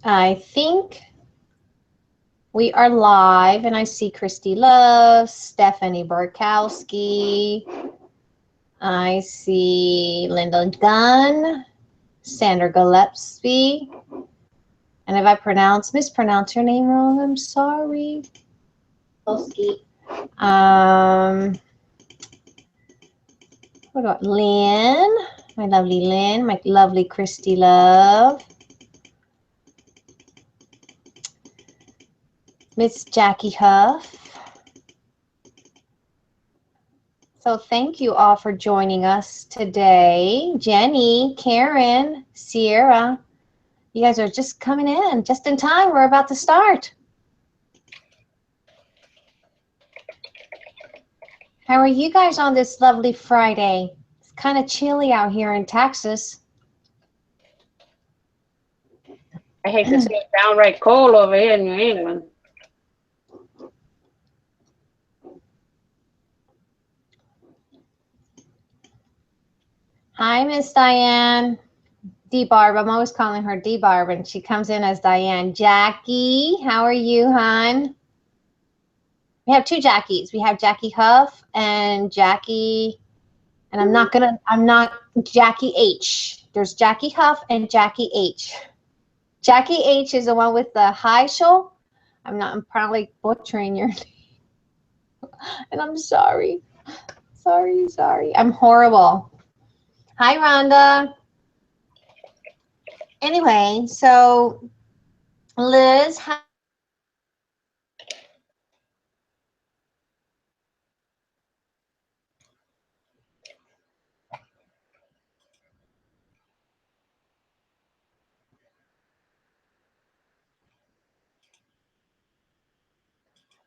I think we are live, and I see Christy Love, Stephanie Burkowski. I see Linda Gunn, Sandra Gillespie. And if I mispronounce your name wrong, I'm sorry. What about Lynn? My lovely Lynn, my lovely Christy Love. Miss Jackie Huff. So thank you all for joining us today. Jenny, Karen, Sierra, you guys are just coming in just in time. We're about to start. How are you guys on this lovely Friday? It's kind of chilly out here in Texas. I hate to say it's downright cold over here in New England. Hi, Miss Diane. D-Barb, I'm always calling her D-Barb, and she comes in as Diane. Jackie, how are you, hon? We have two Jackies. We have Jackie Huff and Jackie, and I'm not Jackie H. There's Jackie Huff and Jackie H. Jackie H is the one with the high show. I'm probably butchering your name. And I'm sorry. Sorry. I'm horrible. Hi, Rhonda. Anyway, so Liz,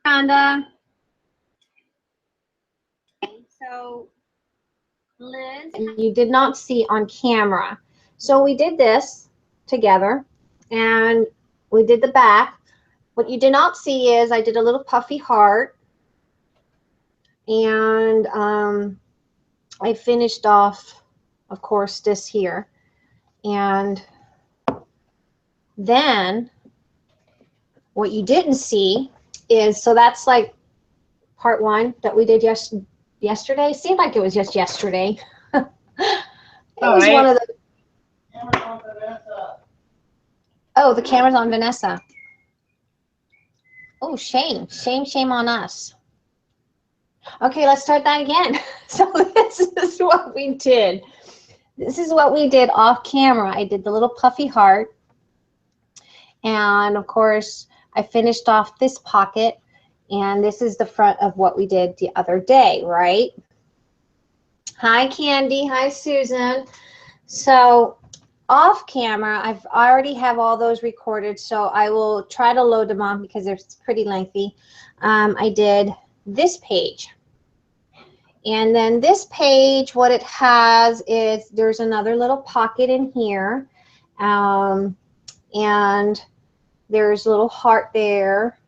Rhonda. So Liz, you did not see on camera. So we did this together, and we did the back. What you did not see is I did a little puffy heart, and I finished off, of course, this here. And then what you didn't see is, so that's like part one that we did yesterday. Seemed like it was just yesterday. It was one of the. Oh, the camera's on Vanessa. Oh, shame on us. Okay, let's start that again. So this is what we did. This is what we did off camera. I did the little puffy heart. And of course, I finished off this pocket. And this is the front of what we did the other day, right? Hi, Candy. Hi, Susan. So off camera, I've already have all those recorded, so I will try to load them on because they're pretty lengthy. I did this page. And then this page, what it has is there's another little pocket in here. And there's a little heart there.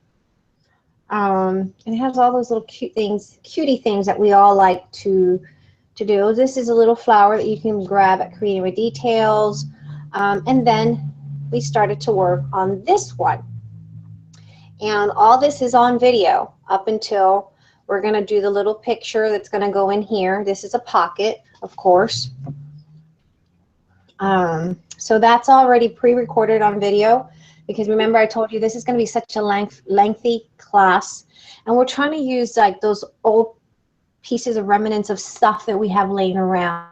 And it has all those little cutie things that we all like to do. This is a little flower that you can grab at Creating with Details. And then we started to work on this one. And all this is on video up until we're going to do the little picture that's going to go in here. This is a pocket, of course. So that's already pre-recorded on video, because remember I told you this is going to be such a lengthy class, and we're trying to use like those old pieces of remnants of stuff that we have laying around.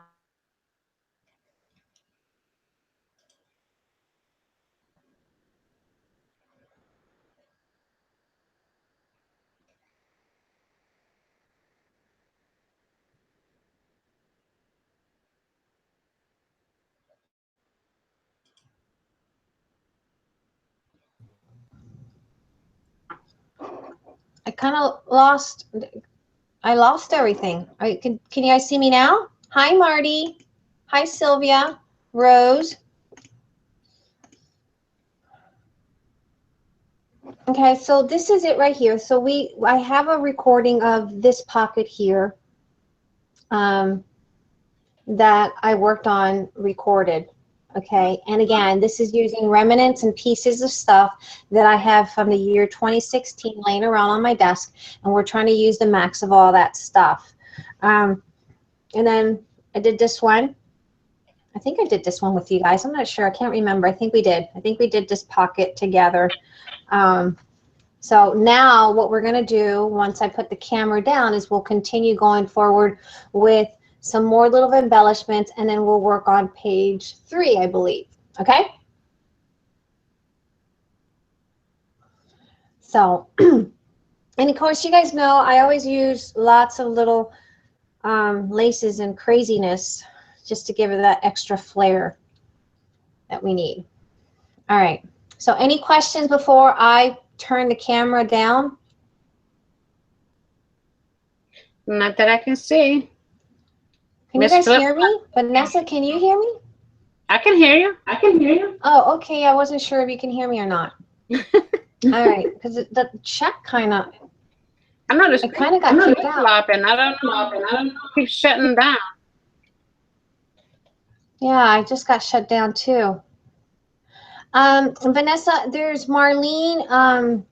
I kind of lost everything. Can you guys see me now? Hi, Marty. Hi, Sylvia. Rose. Okay, so this is it right here. So I have a recording of this pocket here that I worked on recorded. Okay, and again, this is using remnants and pieces of stuff that I have from the year 2016 laying around on my desk, and we're trying to use the max of all that stuff. And then I did this one. I think I did this one with you guys. I'm not sure. I can't remember. I think we did. I think we did this pocket together. So now what we're going to do once I put the camera down is we'll continue going forward with some more little embellishments, and then we'll work on page 3, I believe. Okay? So, and of course, you guys know I always use lots of little laces and craziness just to give it that extra flair that we need. All right. So any questions before I turn the camera down? Not that I can see. Can you guys hear me? Vanessa, can you hear me? I can hear you. I can hear you. Oh, okay. I wasn't sure if you can hear me or not. All right. Because the check kind of... I noticed it kind of got kicked out. Flopping. I don't know. Keep shutting down. Yeah, I just got shut down too. Vanessa, there's Marlene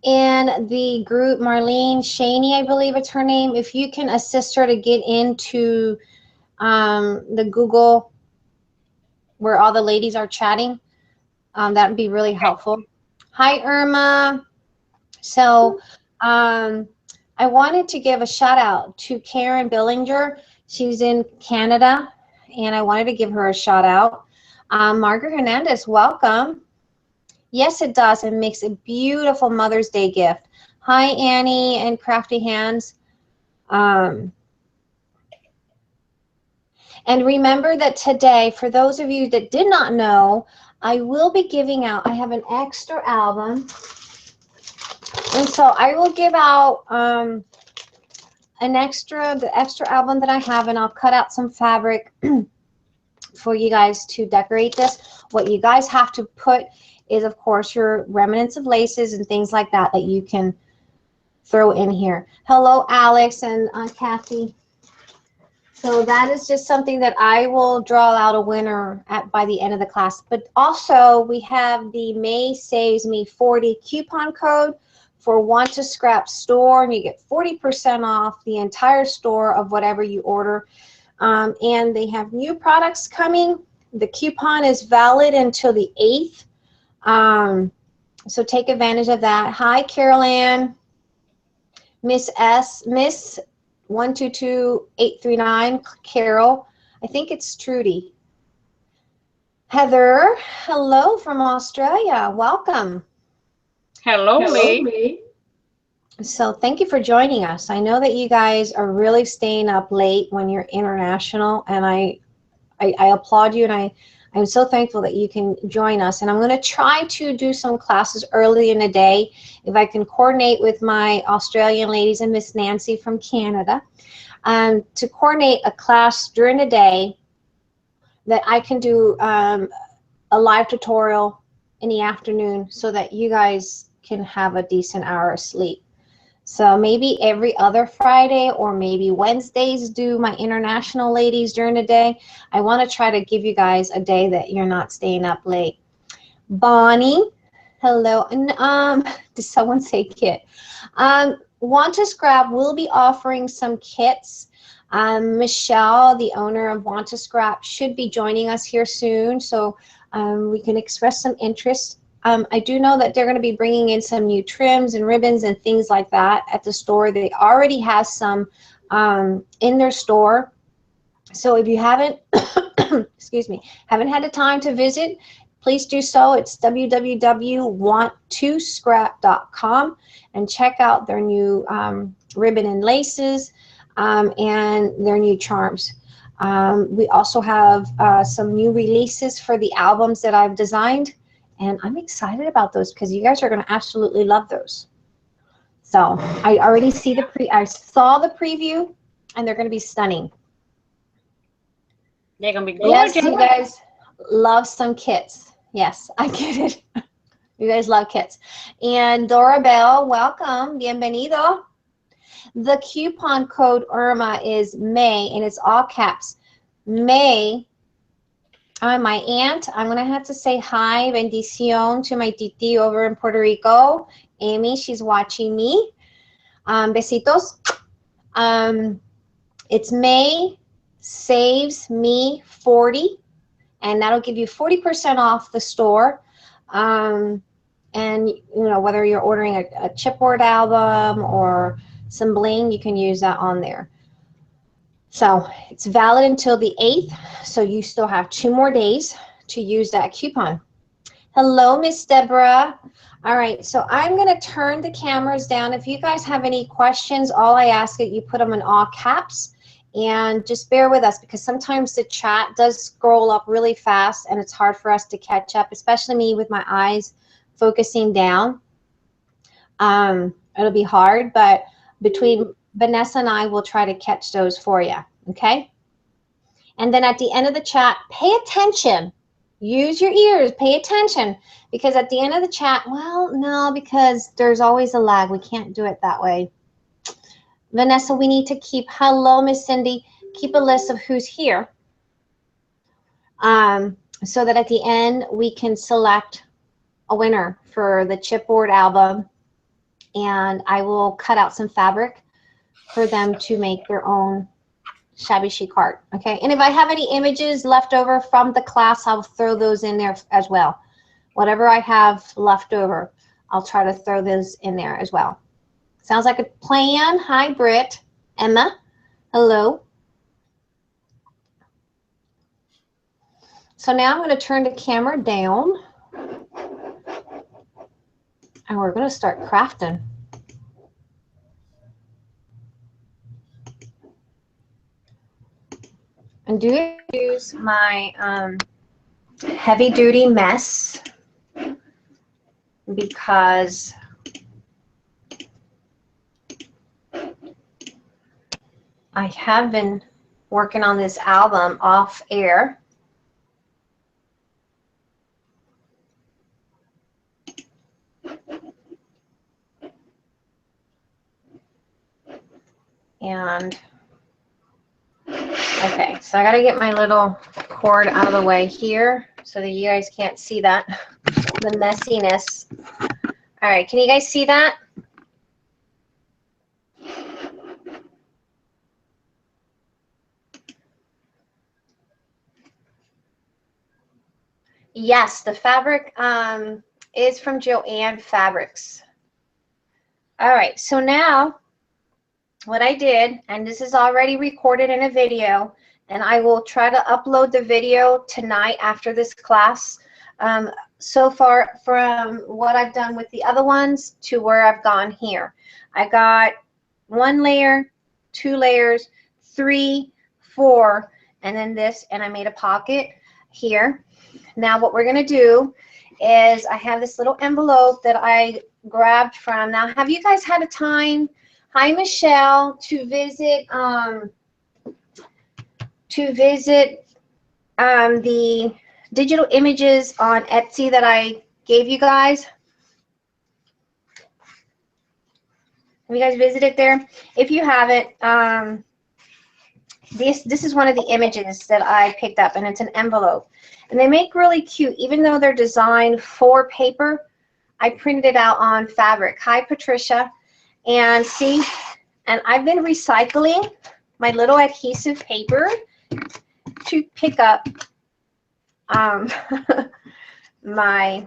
in the group. Marlene Shaney, I believe it's her name. If you can assist her to get into the Google where all the ladies are chatting, that would be really helpful. Hi, Irma. So I wanted to give a shout out to Karen Billinger. She's in Canada, and I wanted to give her a shout out. Margaret Hernandez, welcome. Yes, it does. It makes a beautiful Mother's Day gift. Hi, Annie and Crafty Hands. And remember that today, for those of you that did not know, I will be giving out, I have an extra album. And so I will give out the extra album that I have, and I'll cut out some fabric for you guys to decorate this. What you guys have to put is, of course, your remnants of laces and things like that that you can throw in here. Hello, Alex and Kathy. So that is just something that I will draw out a winner by the end of the class. But also, we have the May Saves Me 40 coupon code for Want to Scrap store, and you get 40% off the entire store of whatever you order. And they have new products coming. The coupon is valid until the 8th. So take advantage of that. Hi, Carol Ann. Miss 122839, Carol. I think it's Trudy. Heather, hello from Australia. Welcome. Hello, Lee. So thank you for joining us. I know that you guys are really staying up late when you're international, and I applaud you, and I'm so thankful that you can join us. And I'm going to try to do some classes early in the day if I can coordinate with my Australian ladies and Miss Nancy from Canada to coordinate a class during the day that I can do a live tutorial in the afternoon so that you guys can have a decent hour of sleep. So maybe every other Friday, or maybe Wednesdays do my international ladies during the day. I want to try to give you guys a day that you're not staying up late. Bonnie, hello. And did someone say kit? Want to Scrap will be offering some kits. Michelle, the owner of Want to Scrap, should be joining us here soon, so we can express some interest. I do know that they're going to be bringing in some new trims and ribbons and things like that at the store. They already have some in their store. So if you haven't, excuse me, haven't had the time to visit, please do so. It's www.wanttoscrap.com and check out their new ribbon and laces and their new charms. We also have some new releases for the albums that I've designed. And I'm excited about those because you guys are going to absolutely love those. So I already see I saw the preview, and they're going to be stunning. They're going to be good. Yes, you guys love some kits. Yes, I get it. You guys love kits. And Dora Bell, welcome. Bienvenido. The coupon code Irma is May, and it's all caps. May My aunt, I'm going to have to say hi, bendición, to my titi over in Puerto Rico. Amy, she's watching me. Besitos. It's May saves me 40, and that'll give you 40% off the store. And you know, whether you're ordering a chipboard album or some bling, you can use that on there. So it's valid until the 8th, so you still have 2 more days to use that coupon. Hello, Miss Deborah. All right, so I'm going to turn the cameras down. If you guys have any questions, all I ask is you put them in all caps, and just bear with us because sometimes the chat does scroll up really fast and it's hard for us to catch up, especially me with my eyes focusing down. It'll be hard, but between Vanessa and I will try to catch those for you, okay? And then at the end of the chat, pay attention. Use your ears, pay attention, because at the end of the chat, well, no, because there's always a lag. We can't do it that way. Vanessa, we need to keep, hello, Miss Cindy, keep a list of who's here so that at the end we can select a winner for the chipboard album, and I will cut out some fabric for them to make their own shabby chic heart. Okay, and if I have any images left over from the class, I'll throw those in there as well. Whatever I have left over, I'll try to throw those in there as well. Sounds like a plan. Hi, Britt. Emma, hello. So now I'm going to turn the camera down, and we're going to start crafting. And do you use my heavy duty mess, because I have been working on this album off air. And okay, so I got to get my little cord out of the way here so that you guys can't see that, the messiness. All right, can you guys see that? Yes, the fabric is from Joanne Fabrics. All right, so now what I did, and this is already recorded in a video, and I will try to upload the video tonight after this class. So far, from what I've done with the other ones to where I've gone here, I got 1 layer, 2 layers, 3, 4, and then this, and I made a pocket here. Now what we're going to do is I have this little envelope that I grabbed from. Now, have you guys had a time, hi Michelle, to visit the digital images on Etsy that I gave you guys? Have you guys visited there? If you haven't, this is one of the images that I picked up, and it's an envelope. And they make really cute, even though they're designed for paper. I printed it out on fabric. Hi, Patricia. And see, and I've been recycling my little adhesive paper to pick up my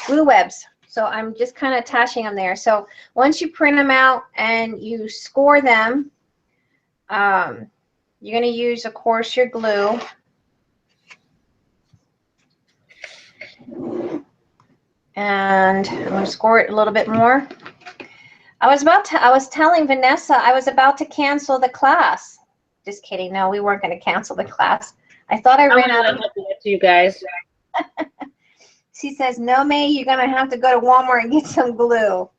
glue webs. So I'm just kind of attaching them there. So once you print them out and you score them, you're going to use, of course, your glue. And I'm going to score it a little bit more. I was telling Vanessa I was about to cancel the class. Just kidding. No, we weren't going to cancel the class. I thought I ran out of you guys. She says, no, May, you're going to have to go to Walmart and get some glue.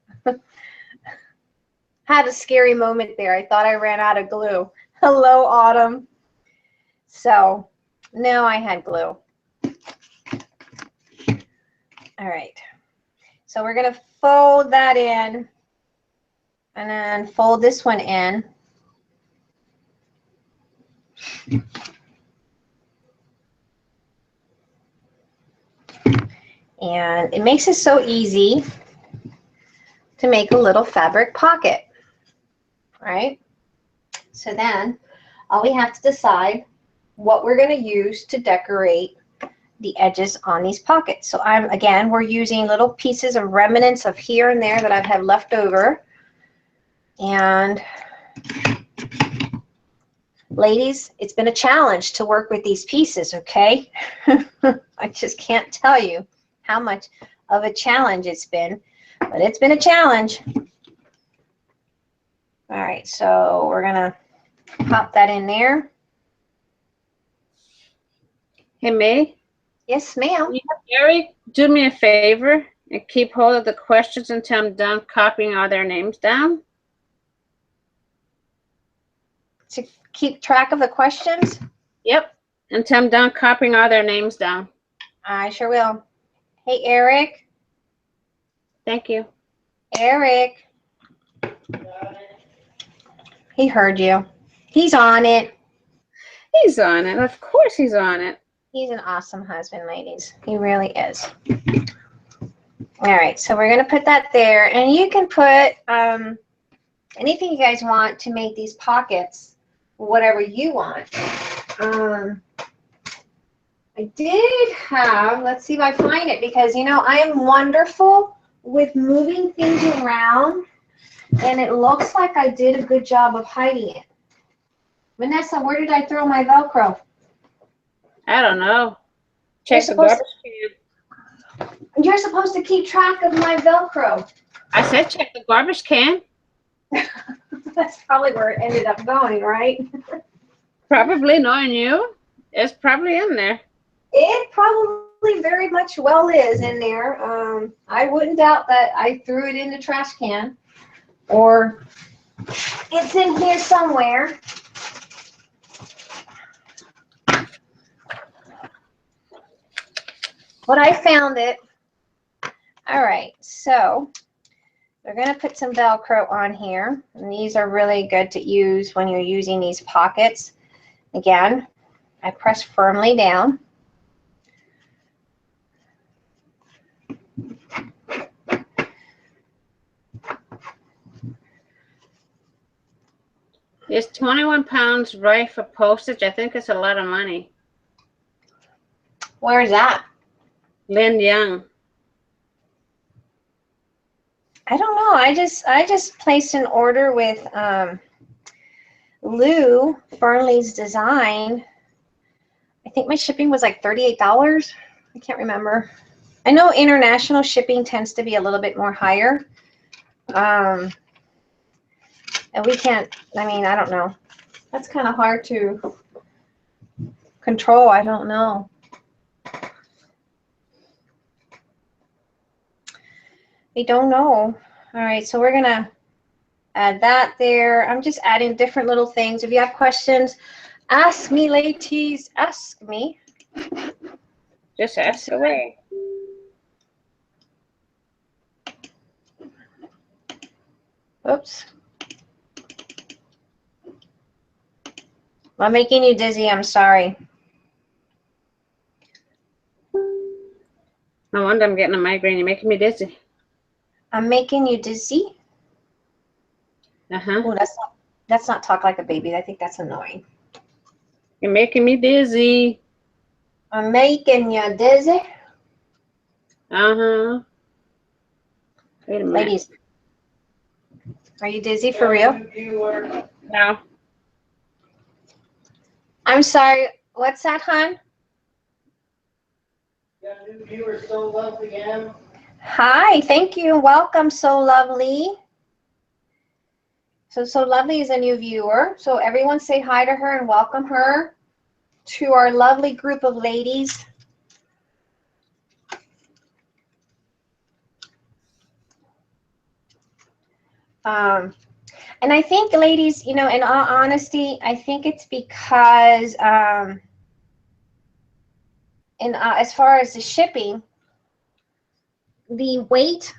Had a scary moment there. I thought I ran out of glue. Hello, Autumn. So, no, I had glue. All right. So we're going to fold that in and then fold this one in. And it makes it so easy to make a little fabric pocket, right? So then all we have to decide what we're going to use to decorate the edges on these pockets. So again, we're using little pieces of remnants of here and there that I've had left over. And ladies, it's been a challenge to work with these pieces, okay? I just can't tell you how much of a challenge it's been, but it's been a challenge. All right, so we're gonna pop that in there. Hey, May? Yes, ma'am. Eric, do me a favor and keep hold of the questions until I'm done copying all their names down. To keep track of the questions? Yep, until I'm done copying all their names down. I sure will. Hey, Eric. Thank you. Eric. He heard you. He's on it. He's on it. Of course he's on it. He's an awesome husband, ladies. He really is. All right, so we're going to put that there. And you can put anything you guys want to make these pockets, whatever you want. I did have, let's see if I find it, because, you know, I am wonderful with moving things around, and it looks like I did a good job of hiding it. Vanessa, where did I throw my Velcro? I don't know. Check the garbage can. You're supposed to keep track of my Velcro. I said check the garbage can. That's probably where it ended up going, right? Probably, knowing you. It's probably in there. It probably very much well is in there. I wouldn't doubt that I threw it in the trash can, or it's in here somewhere. But I found it. All right, so we're going to put some Velcro on here. And these are really good to use when you're using these pockets. Again, I press firmly down. Is 21 pounds right for postage? I think it's a lot of money. Where's that? Lynn Young. I don't know. I just placed an order with Lou Fernley's Design. I think my shipping was like $38. I can't remember. I know international shipping tends to be a little bit more higher. And we can't, I mean, I don't know. That's kind of hard to control. I don't know. I don't know. All right, so we're going to add that there. I'm just adding different little things. If you have questions, ask me, ladies. Ask me. Just ask away. Oops. I'm making you dizzy. I'm sorry. No wonder I'm getting a migraine. You're making me dizzy. I'm making you dizzy. Uh-huh. Oh, that's not talk like a baby. I think that's annoying. You're making me dizzy. I'm making you dizzy. Uh-huh. Wait a minute. Ladies, are you dizzy for real? No. I'm sorry. What's that, hon? Got a new viewer, So Lovely again. Hi, thank you. Welcome, So Lovely. So Lovely is a new viewer. So everyone say hi to her and welcome her to our lovely group of ladies. And I think, ladies, you know, in all honesty, I think it's because as far as the shipping, the weight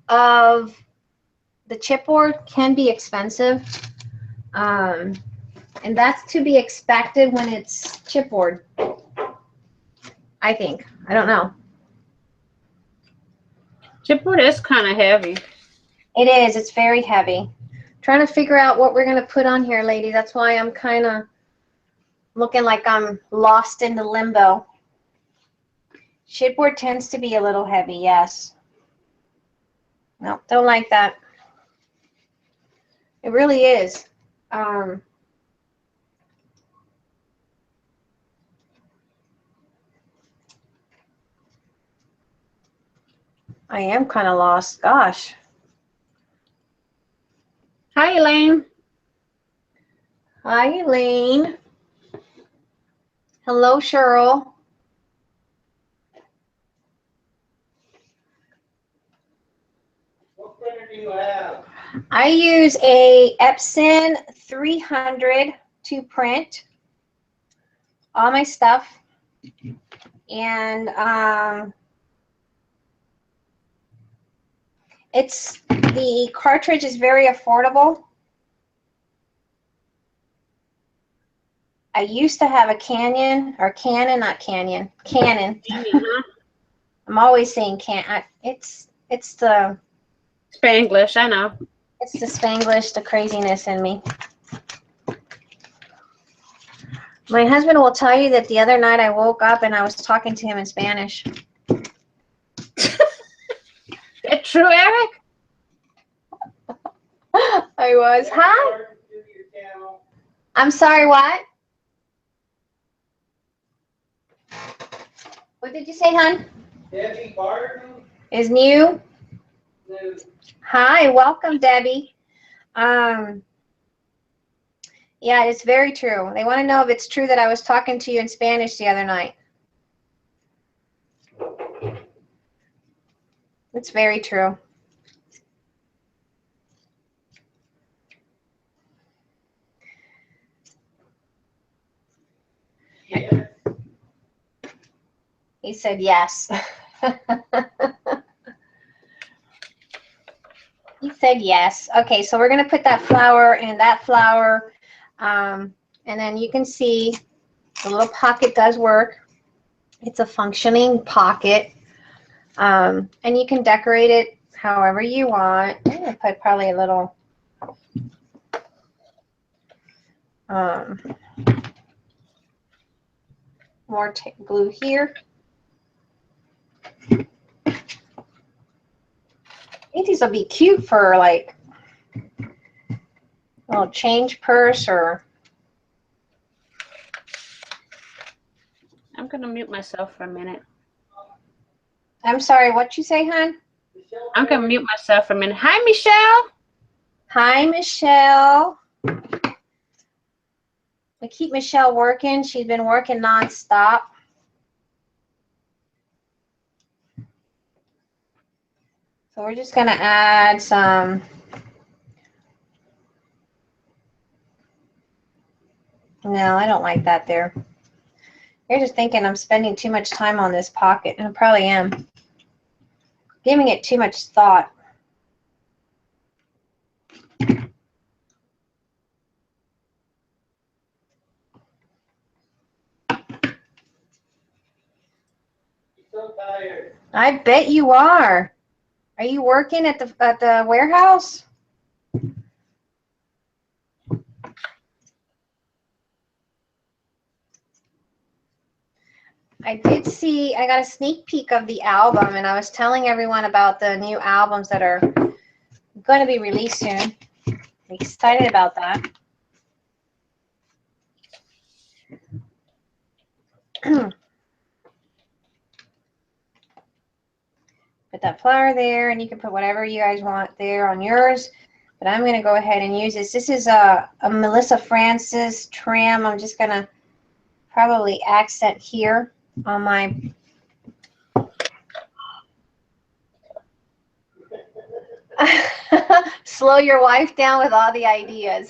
of the chipboard can be expensive, and that's to be expected when it's chipboard. I think. I don't know. Chipboard is kind of heavy. It is. It's very heavy. Trying to figure out what we're going to put on here, lady. That's why I'm kind of looking like I'm lost in the limbo. Chipboard tends to be a little heavy, yes. No, don't like that. It really is. I am kind of lost. Gosh. Hi, Elaine. Hi, Elaine. Hello, Cheryl. What printer do you have? I use a Epson 300 to print all my stuff. And the cartridge is very affordable. I used to have a Canon. I'm always saying it's the Spanglish, I know. it's the Spanglish, the craziness in me. My husband will tell you that the other night I woke up and I was talking to him in Spanish. Is true, Eric? I was. Hi. I'm sorry, what? What did you say, hon? Debbie Barton? Is new? No. Hi, welcome, Debbie. Yeah, it's very true. They want to know if it's true that I was talking to you in Spanish the other night. It's very true. Yeah. He said yes. He said yes. Okay, so we're going to put that flower in that flower. And then you can see the little pocket does work. It's a functioning pocket. And you can decorate it however you want. I'm going to put probably a little more glue here. I think these will be cute for like a little change purse or. I'm going to mute myself for a minute. I'm sorry, what you say, hon? I'm going to mute myself for a minute. Hi, Michelle. Hi, Michelle. We keep Michelle working. She's been working nonstop. So we're just going to add some no, I don't like that there. You're just thinking I'm spending too much time on this pocket, and I probably am. Giving it too much thought. So tired. I bet you are. Are you working at the warehouse? I did see, I got a sneak peek of the album, and I was telling everyone about the new albums that are going to be released soon. I'm excited about that. Put that flower there, and you can put whatever you guys want there on yours. But I'm going to go ahead and use this. This is a Melissa Francis trim. I'm just going to probably accent here on my slow your wife down with all the ideas.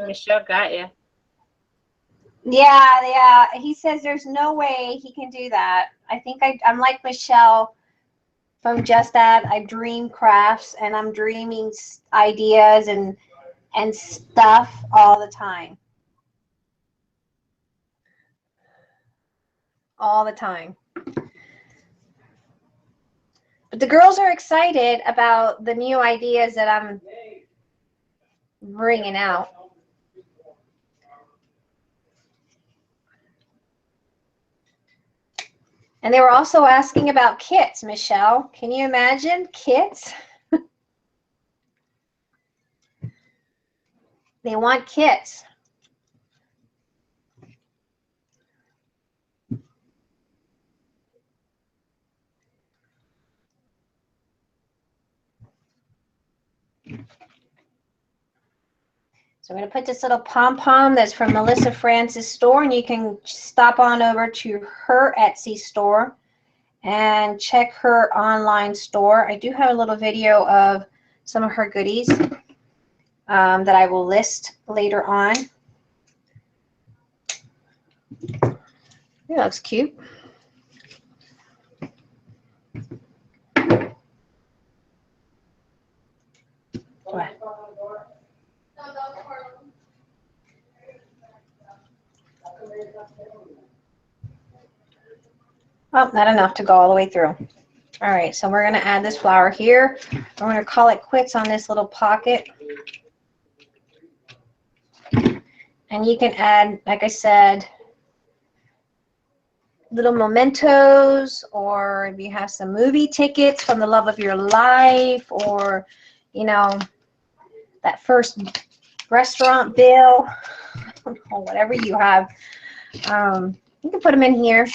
Michelle got you. Yeah. He says there's no way he can do that. I think I'm like Michelle from Just That. I dream crafts, and I'm dreaming ideas and stuff all the time. All the time. But the girls are excited about the new ideas that I'm bringing out. And they were also asking about kits, Michelle. Can you imagine kits? They want kits. So I'm going to put this little pom-pom that's from Melissa Francis' store, and you can stop on over to her Etsy store and check her online store. I do have a little video of some of her goodies that I will list later on. It looks cute. What? Oh, not enough to go all the way through. All right, so we're going to add this flower here. We're going to call it quits on this little pocket. And you can add, like I said, little mementos, or if you have some movie tickets from the love of your life, or, you know, that first restaurant bill, or whatever you have. You can put them in here,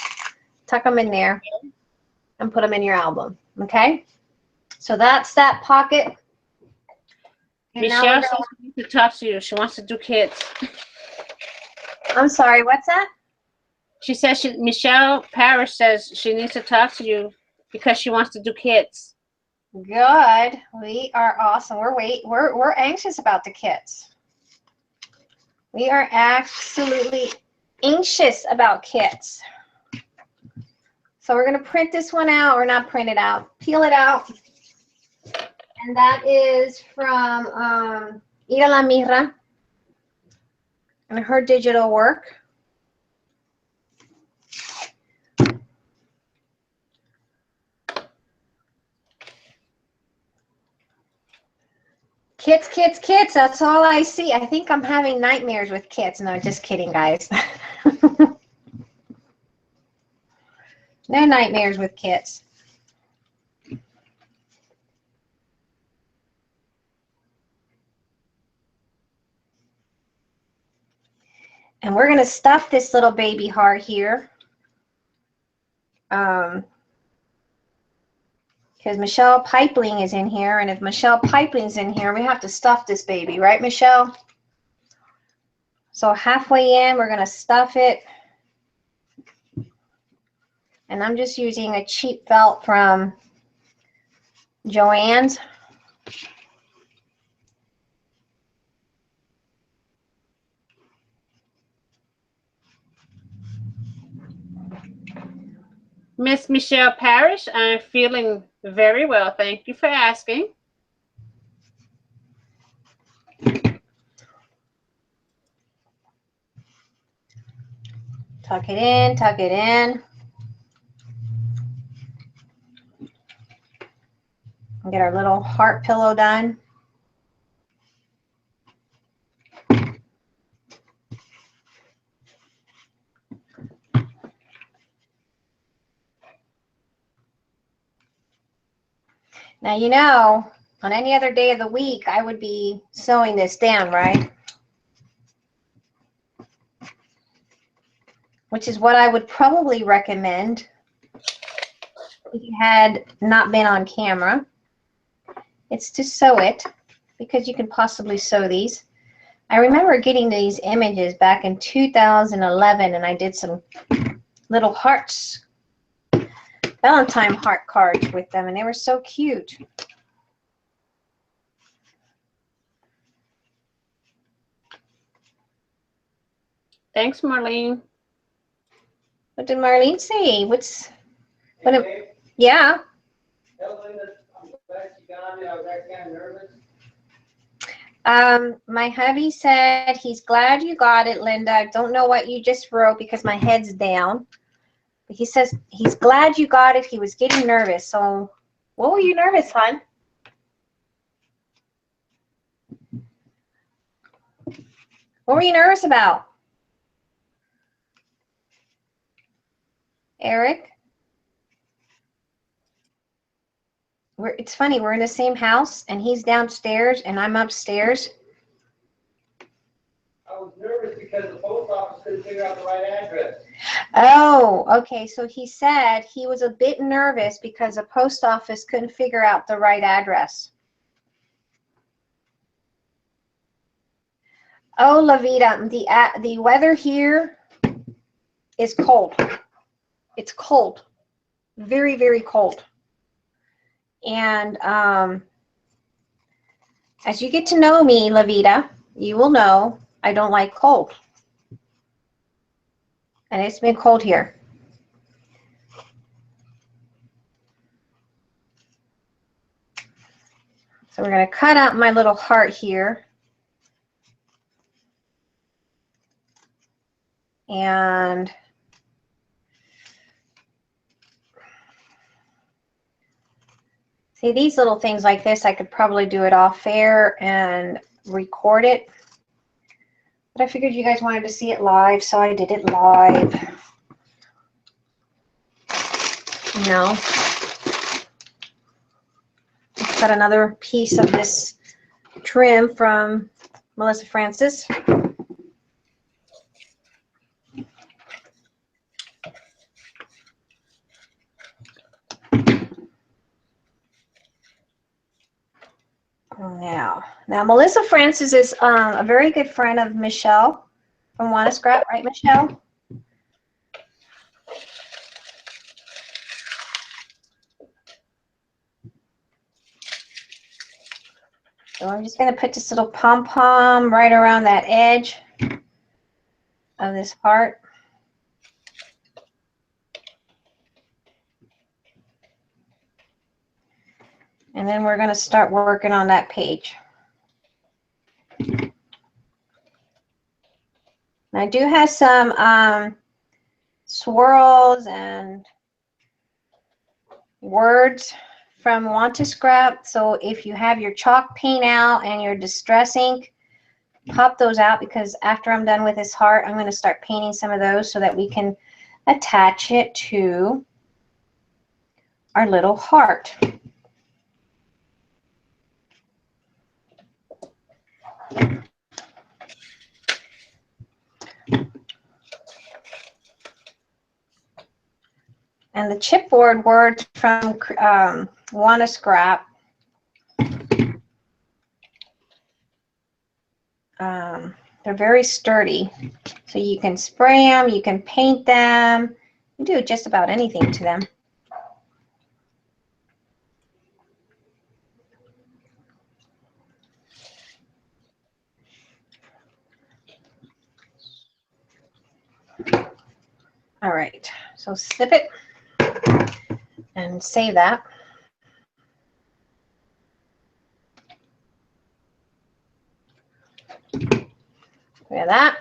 tuck them in there, and put them in your album. Okay? So that's that pocket. And Michelle says she wants to talk to you. She wants to do kits. I'm sorry, what's that? She says Michelle Parrish says she needs to talk to you because she wants to do kits. Good. We are awesome. We're anxious about the kits. We are absolutely anxious about kits. So we're going to print this one out, or not print it out, peel it out. And that is from Ira La Mirra and her digital work. Kits, kits, kits. That's all I see. I think I'm having nightmares with kits. No, just kidding, guys. No nightmares with kits. And we're going to stuff this little baby heart here. Because Michelle Pipeling is in here, and if Michelle Pipeling's in here, we have to stuff this baby, right, Michelle? So halfway in, we're going to stuff it. And I'm just using a cheap felt from Joann's. Miss Michelle Parrish, I'm feeling very well. Thank you for asking. Tuck it in, tuck it in. And get our little heart pillow done. Now, you know, on any other day of the week, I would be sewing this down, right? Which is what I would probably recommend if you had not been on camera. It's to sew it, because you can possibly sew these. I remember getting these images back in 2011, and I did some little hearts, Valentine heart cards with them, and they were so cute. Thanks, Marlene. What did Marlene say? Yeah. Tell Linda I'm glad she got it. I was actually kind of nervous. My hubby said he's glad you got it, Linda. I don't know what you just wrote because my head's down. But he says he's glad you got it. He was getting nervous. So What were you nervous, hon? What were you nervous about? Eric? It's funny, we're in the same house and he's downstairs and I'm upstairs. I was nervous because the post office couldn't figure out the right address. Oh, okay. So he said he was a bit nervous because the post office couldn't figure out the right address. Oh, La Vida, the weather here is cold. It's cold. Very, very cold. And as you get to know me, La Vida, you will know I don't like cold. And it's been cold here. So we're going to cut out my little heart here. And see, these little things like this, I could probably do it off air and record it. But I figured you guys wanted to see it live, so I did it live. No. Let's cut another piece of this trim from Melissa Francis. Now Melissa Francis is a very good friend of Michelle from Wanna Scrap, right, Michelle? So I'm just going to put this little pom-pom right around that edge of this heart. And then we're going to start working on that page. And I do have some swirls and words from Want to Scrap. So if you have your chalk paint out and your distress ink, pop those out, because after I'm done with this heart, I'm going to start painting some of those so that we can attach it to our little heart. And the chipboard words from Wanna Scrap, they're very sturdy. So you can spray them, you can paint them, you do just about anything to them. All right, so snip it and save that. Look at that.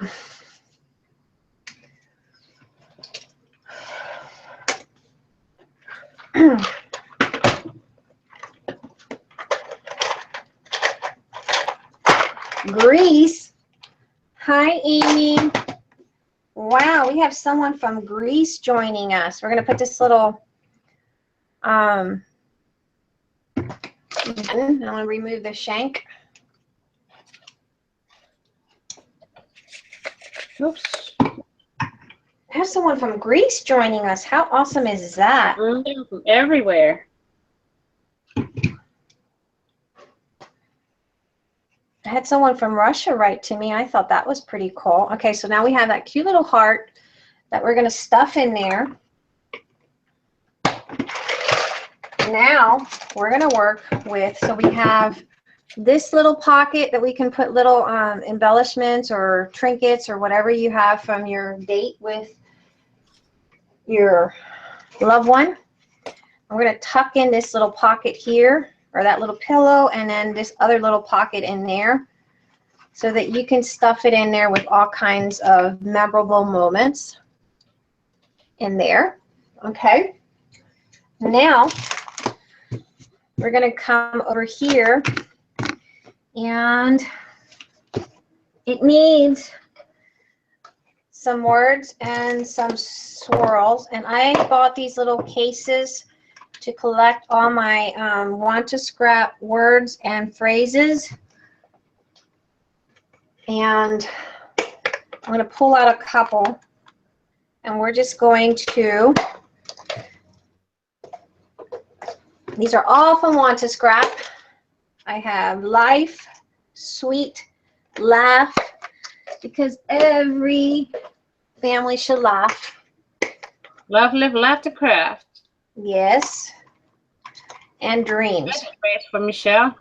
Greece. Hi, Amy. Wow, we have someone from Greece joining us. We're going to put this little, I'm going to remove the shank. Oops. I have someone from Greece joining us. How awesome is that? From everywhere. I had someone from Russia write to me. I thought that was pretty cool. Okay, so now we have that cute little heart that we're going to stuff in there. Now we're going to work with, so we have this little pocket that we can put little embellishments or trinkets or whatever you have from your date with your loved one. I'm going to tuck in this little pocket here, or that little pillow, and then this other little pocket in there, so that you can stuff it in there with all kinds of memorable moments in there. Okay. Now we're going to come over here, and it needs some words and some swirls. And I bought these little cases to collect all my want to scrap words and phrases. And I'm going to pull out a couple, and we're just going to, these are all from want to scrap. I have life, sweet, laugh, because every family should laugh. Love, live, laugh, to craft. Yes. And dreams. That's great for Michelle.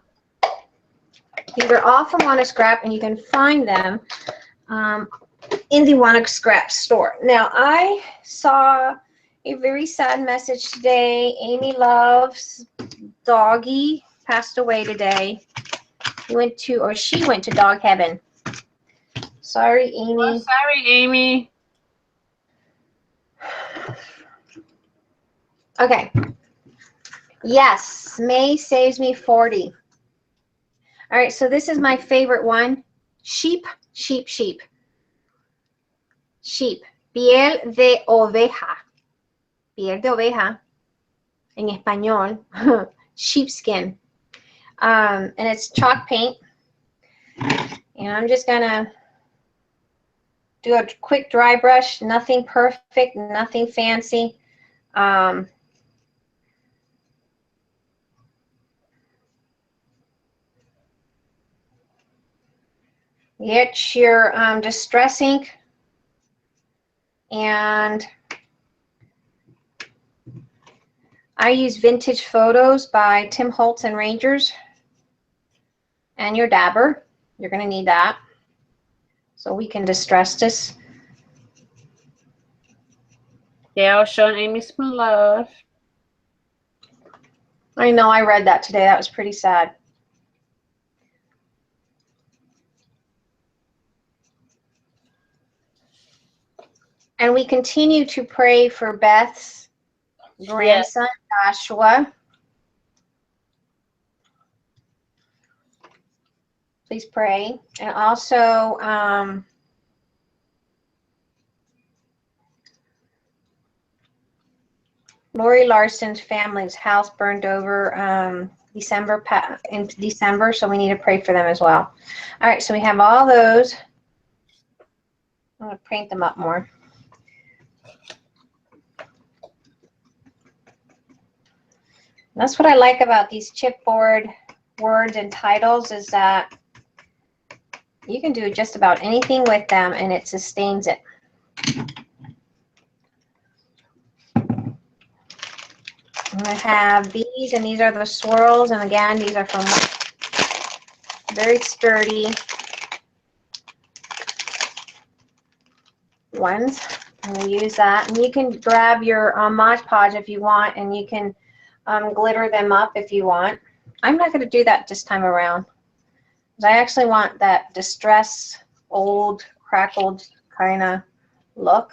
These are all from Want to Scrap, and you can find them in the Want to Scrap store. Now, I saw a very sad message today. Amy Love's doggy passed away today. He went to, or she went to dog heaven. Sorry, Amy. Oh, sorry, Amy. Okay. Yes, May saves me 40. All right, so this is my favorite one. Sheep, sheep, sheep. Sheep. Piel de oveja. Piel de oveja. En español. Sheepskin. And it's chalk paint. And I'm just going to do a quick dry brush. Nothing perfect, nothing fancy. Get your distress ink, and I use Vintage Photos by Tim Holtz and Rangers, and your dabber. You're going to need that so we can distress this. Yeah, I was showing Amy some love. I know, I read that today. That was pretty sad. And we continue to pray for Beth's grandson, Joshua. Please pray. And also, Lori Larson's family's house burned over in December, so we need to pray for them as well. All right, so we have all those. I'm going to paint them up more. That's what I like about these chipboard words and titles, is that you can do just about anything with them and it sustains it. I have these, and these are the swirls, and again, these are from very sturdy ones. I'm going to use that, and you can grab your Mod Podge if you want, and you can glitter them up if you want. I'm not going to do that this time around, because I actually want that distress, old, crackled kind of look.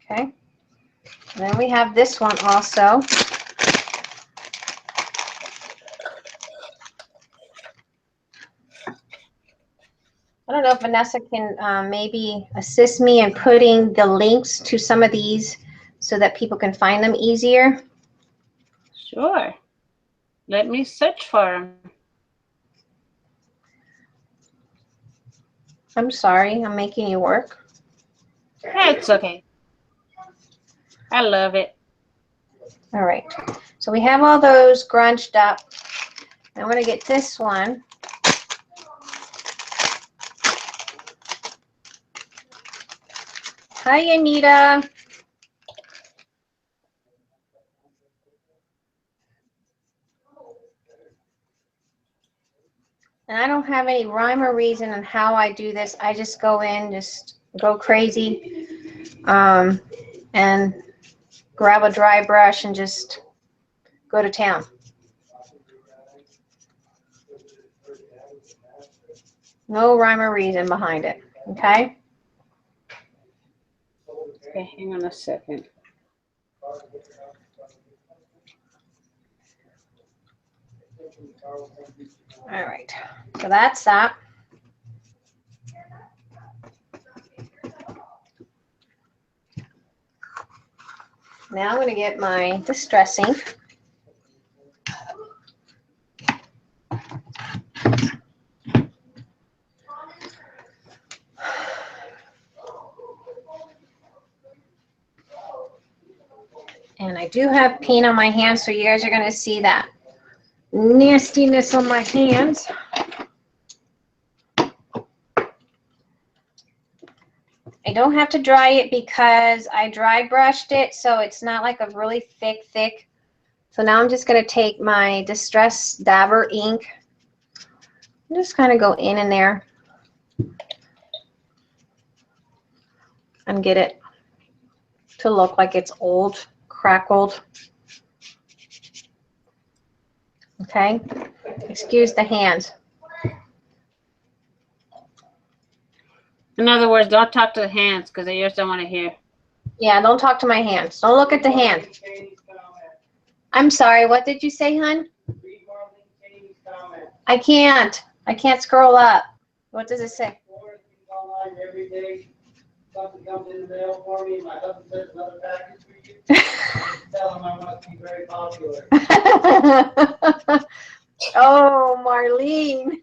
Okay, and then we have this one also. I don't know if Vanessa can maybe assist me in putting the links to some of these so that people can find them easier. Sure. Let me search for them. I'm sorry, I'm making you work. It's okay. I love it. All right, so we have all those grunched up. I'm going to get this one. Hi, Anita. And I don't have any rhyme or reason on how I do this. I just go in, just go crazy, and grab a dry brush and just go to town. No rhyme or reason behind it, okay? Okay, hang on a second. All right, so that's that. Now I'm going to get my distress ink. And I do have paint on my hands, so you guys are going to see that nastiness on my hands. I don't have to dry it because I dry brushed it, so it's not like a really thick. So now I'm just going to take my Distress Dabber ink and just kind of go in there and get it to look like it's old, crackled. Okay, excuse the hands. In other words, don't talk to the hands because they just don't want to hear. Yeah, don't talk to my hands. Don't look at the hand. I'm sorry, what did you say, hon? I can't scroll up. What does it say? Every day, something comes in the mail for me. My husband says another package for you. Tell him I must be very popular. Oh, Marlene.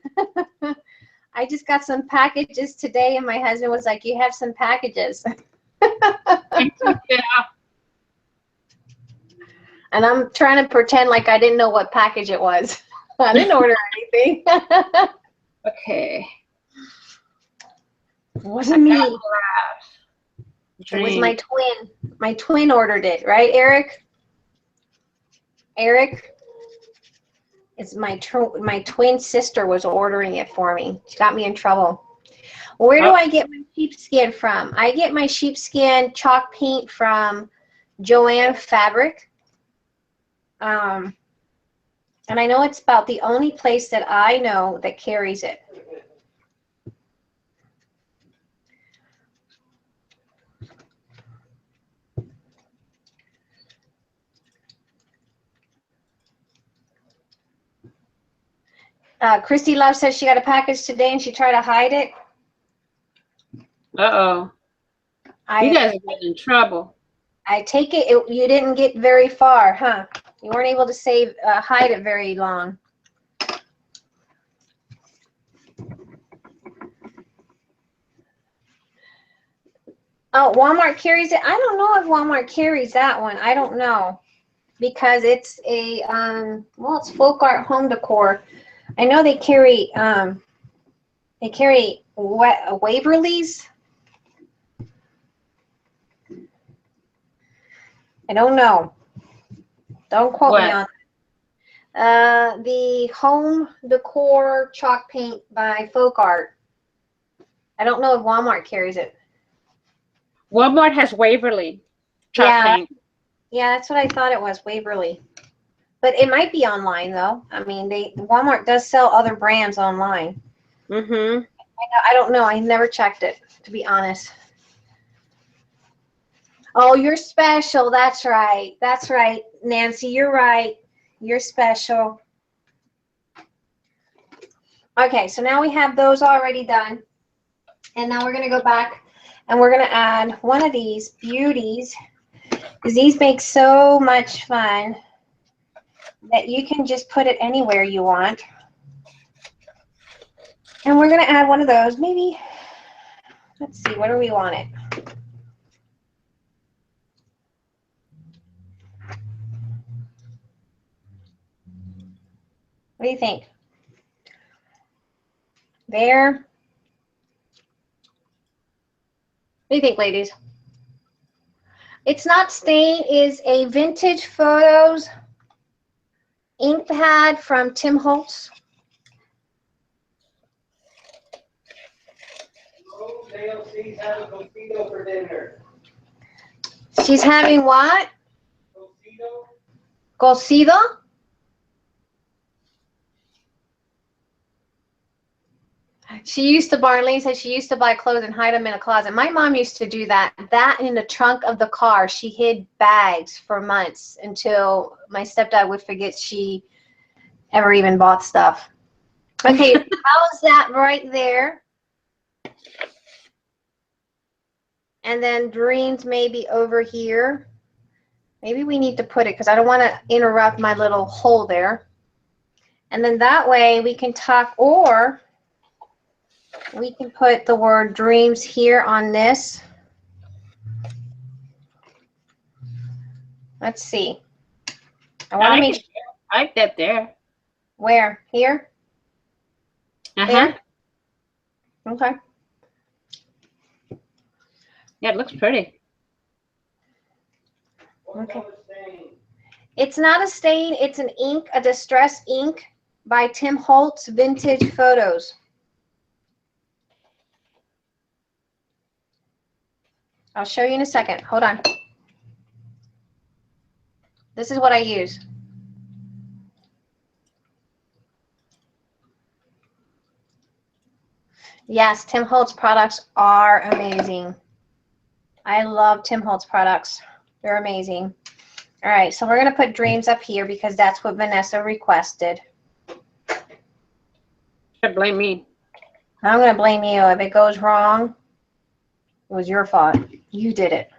I just got some packages today, and my husband was like, you have some packages. Yeah. And I'm trying to pretend like I didn't know what package it was. I didn't order anything. Okay. It wasn't me. It was my Drink. twin. My twin ordered it, right, Eric? Eric? It's my twin sister was ordering it for me. She got me in trouble. Where do I get my sheepskin from? I get my sheepskin chalk paint from Joanne Fabric. And I know it's about the only place that I know that carries it. Christy Love says she got a package today and she tried to hide it. Uh-oh. You guys are getting in trouble. I take it, you didn't get very far, huh? You weren't able to hide it very long. Oh, Walmart carries it. I don't know if Walmart carries that one. I don't know because it's a well, it's folk art home decor. I know they carry Waverly's. I don't know. Don't quote me on that. The home decor chalk paint by Folk Art. I don't know if Walmart carries it. Walmart has Waverly chalk paint. Yeah, that's what I thought it was, Waverly. But it might be online though. I mean, Walmart does sell other brands online. Mm-hmm. I don't know. I never checked it, to be honest. Oh, you're special. That's right. That's right, Nancy. You're right. You're special. Okay, so now we have those already done. And now we're going to go back and we're going to add one of these beauties. Because these make so much fun that you can just put it anywhere you want. And we're going to add one of those. Maybe, let's see, where do we want it? What do you think? There. What do you think, ladies? It's Not Stain is a vintage photos ink pad from Tim Holtz. Oh, she's having Tostito for dinner. She's having what? Tostito? Cosido? Marlene said she used to buy clothes and hide them in a closet. My mom used to do that. That in the trunk of the car. She hid bags for months until my stepdad would forget she ever even bought stuff. Okay, how's that right there? And then dreams maybe over here. Maybe we need to put it because I don't want to interrupt my little hole there. And then that way we can talk, or we can put the word dreams here on this. Let's see. I want to make sure. I like that there. Where? Here? There? Okay. Yeah, it looks pretty. Okay. It's not a stain. It's an ink, a distress ink by Tim Holtz Vintage Photos. I'll show you in a second. Hold on. This is what I use. Yes, Tim Holtz products are amazing. I love Tim Holtz products. They're amazing. All right, so we're going to put dreams up here because that's what Vanessa requested. Should blame me. I'm going to blame you. If it goes wrong, it was your fault. You did it.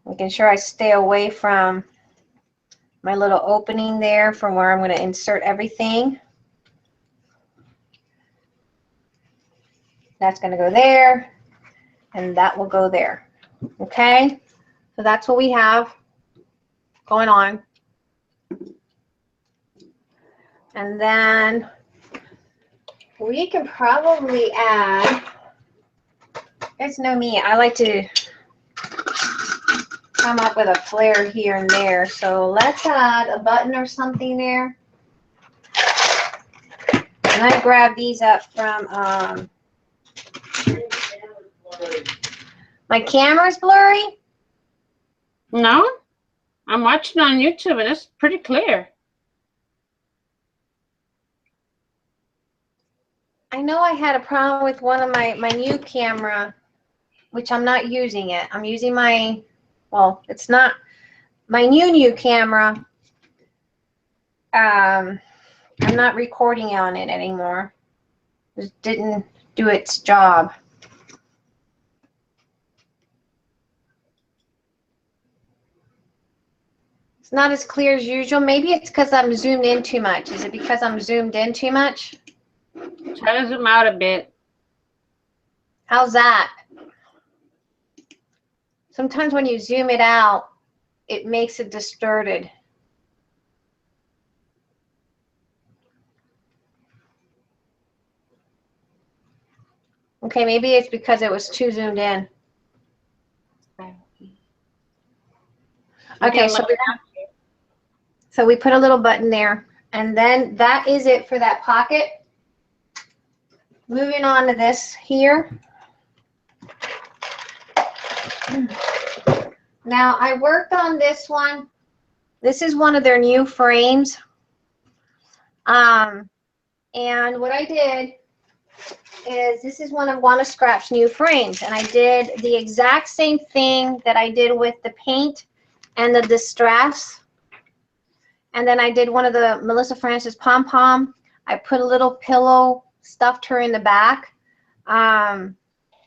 Making sure I stay away from my little opening there from where I'm going to insert everything. That's going to go there, and that will go there. Okay, so that's what we have going on. And then we can probably add, it's no me, I like to come up with a flare here and there. So let's add a button or something there. And I grab these up from, my camera's blurry? No, I'm watching on YouTube and it's pretty clear. I know I had a problem with one of my new camera, which I'm not using it. I'm using my, well, it's not my new camera. I'm not recording on it anymore. It didn't do its job. It's not as clear as usual. Maybe it's because I'm zoomed in too much. Is it because I'm zoomed in too much? Try to zoom out a bit. How's that? Sometimes when you zoom it out, it makes it distorted. Okay, maybe it's because it was too zoomed in. Okay, so we put a little button there, and then that is it for that pocket. Moving on to this here. Now I worked on this one. This is one of their new frames. And what I did is, this is one of Wanna Scrap's new frames, and I did the exact same thing that I did with the paint and the distress. And then I did one of the Melissa Francis pom-pom. I put a little pillow, stuffed her in the back. And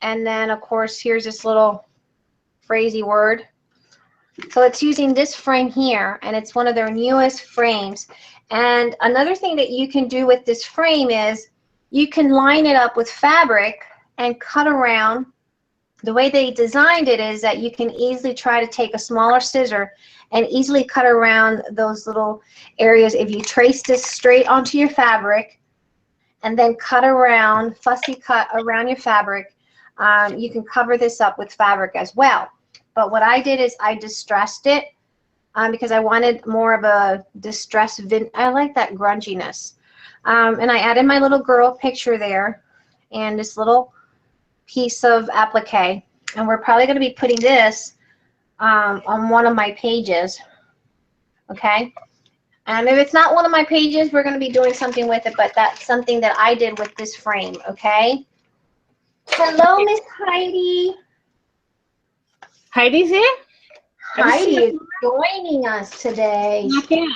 then, of course, here's this little phrasey word. So it's using this frame here, and it's one of their newest frames. And another thing that you can do with this frame is you can line it up with fabric and cut around. The way they designed it is that you can easily try to take a smaller scissor and easily cut around those little areas. If you trace this straight onto your fabric and then cut around, fussy cut around your fabric, you can cover this up with fabric as well. But what I did is I distressed it because I wanted more of a distressed, I like that grunginess. And I added my little girl picture there and this little piece of applique, and we're probably going to be putting this on one of my pages. Okay. And if it's not one of my pages, we're going to be doing something with it, but that's something that I did with this frame. Okay. Hello, Miss Heidi. Heidi's here? Heidi is joining us today. I can.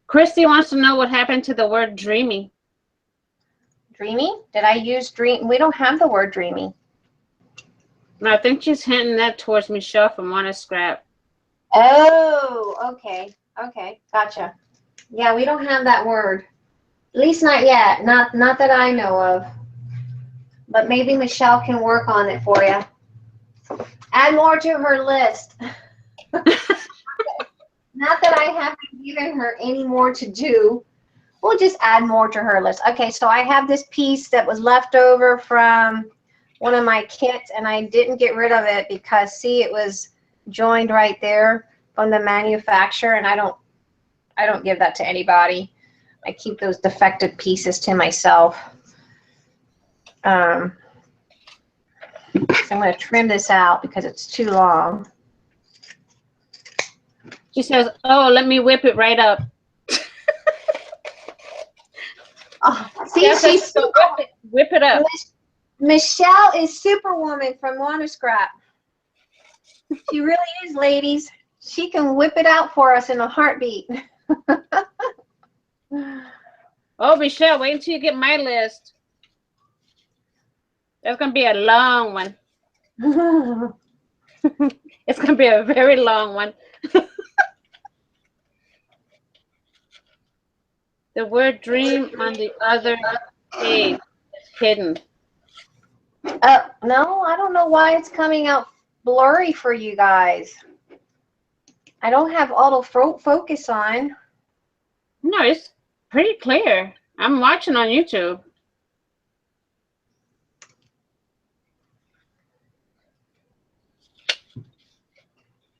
Christy wants to know what happened to the word dreamy. Dreamy? Did I use dream? We don't have the word dreamy. No, I think she's hinting that towards Michelle from Wanna Scrap. Oh, okay. Okay, gotcha. Yeah, we don't have that word. At least not yet. Not that I know of. But maybe Michelle can work on it for you. Add more to her list. Not that I haven't given her any more to do. We'll just add more to her list. Okay, so I have this piece that was left over from one of my kits, and I didn't get rid of it because, see, it was joined right there from the manufacturer, and I don't give that to anybody. I keep those defective pieces to myself. So I'm going to trim this out because it's too long. She says, oh, let me whip it right up. Oh, see, Yes, she's so whip it up. Michelle is Superwoman from Wanna Scrap. She really is, ladies. She can whip it out for us in a heartbeat. Oh, Michelle, wait until you get my list. That's going to be a long one. It's going to be a very long one. The word dream on the other page is hidden. No, I don't know why it's coming out blurry for you guys. I don't have auto focus on. No, it's pretty clear. I'm watching on YouTube.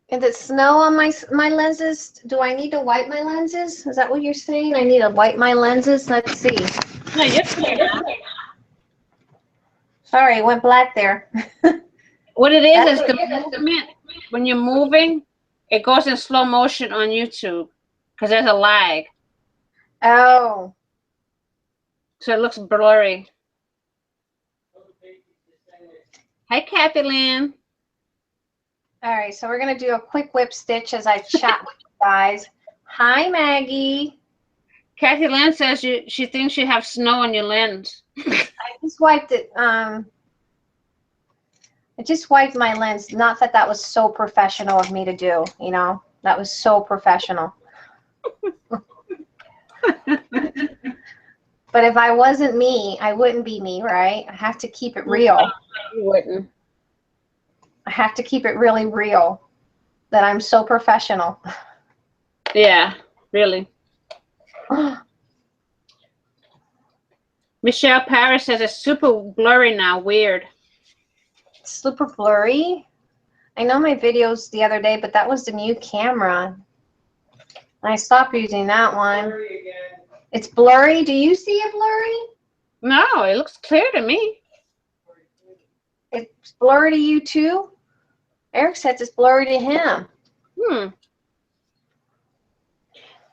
Is it snow on my lenses? Do I need to wipe my lenses? Is that what you're saying? I need to wipe my lenses? Let's see. No, you're clear now. Sorry, it went black there. What it is the movement. When you're moving, it goes in slow motion on YouTube because there's a lag. Oh. So it looks blurry. Hi, Kathy Lynn. All right, so we're going to do a quick whip stitch as I chat with you guys. Hi, Maggie. Kathy Lynn says she thinks you have snow on your lens. I just wiped it. I just wiped my lens. Not that that was so professional of me to do, you know. That was so professional. But if I wasn't me, I wouldn't be me, right? I have to keep it real. You wouldn't. I have to keep it really real that I'm so professional. Yeah, really. Michelle Paris says it's super blurry now. Weird. Super blurry. I know my videos the other day, but that was the new camera. I stopped using that one. It's blurry. Do you see it blurry? No, it looks clear to me. It's blurry to you too? Eric says it's blurry to him.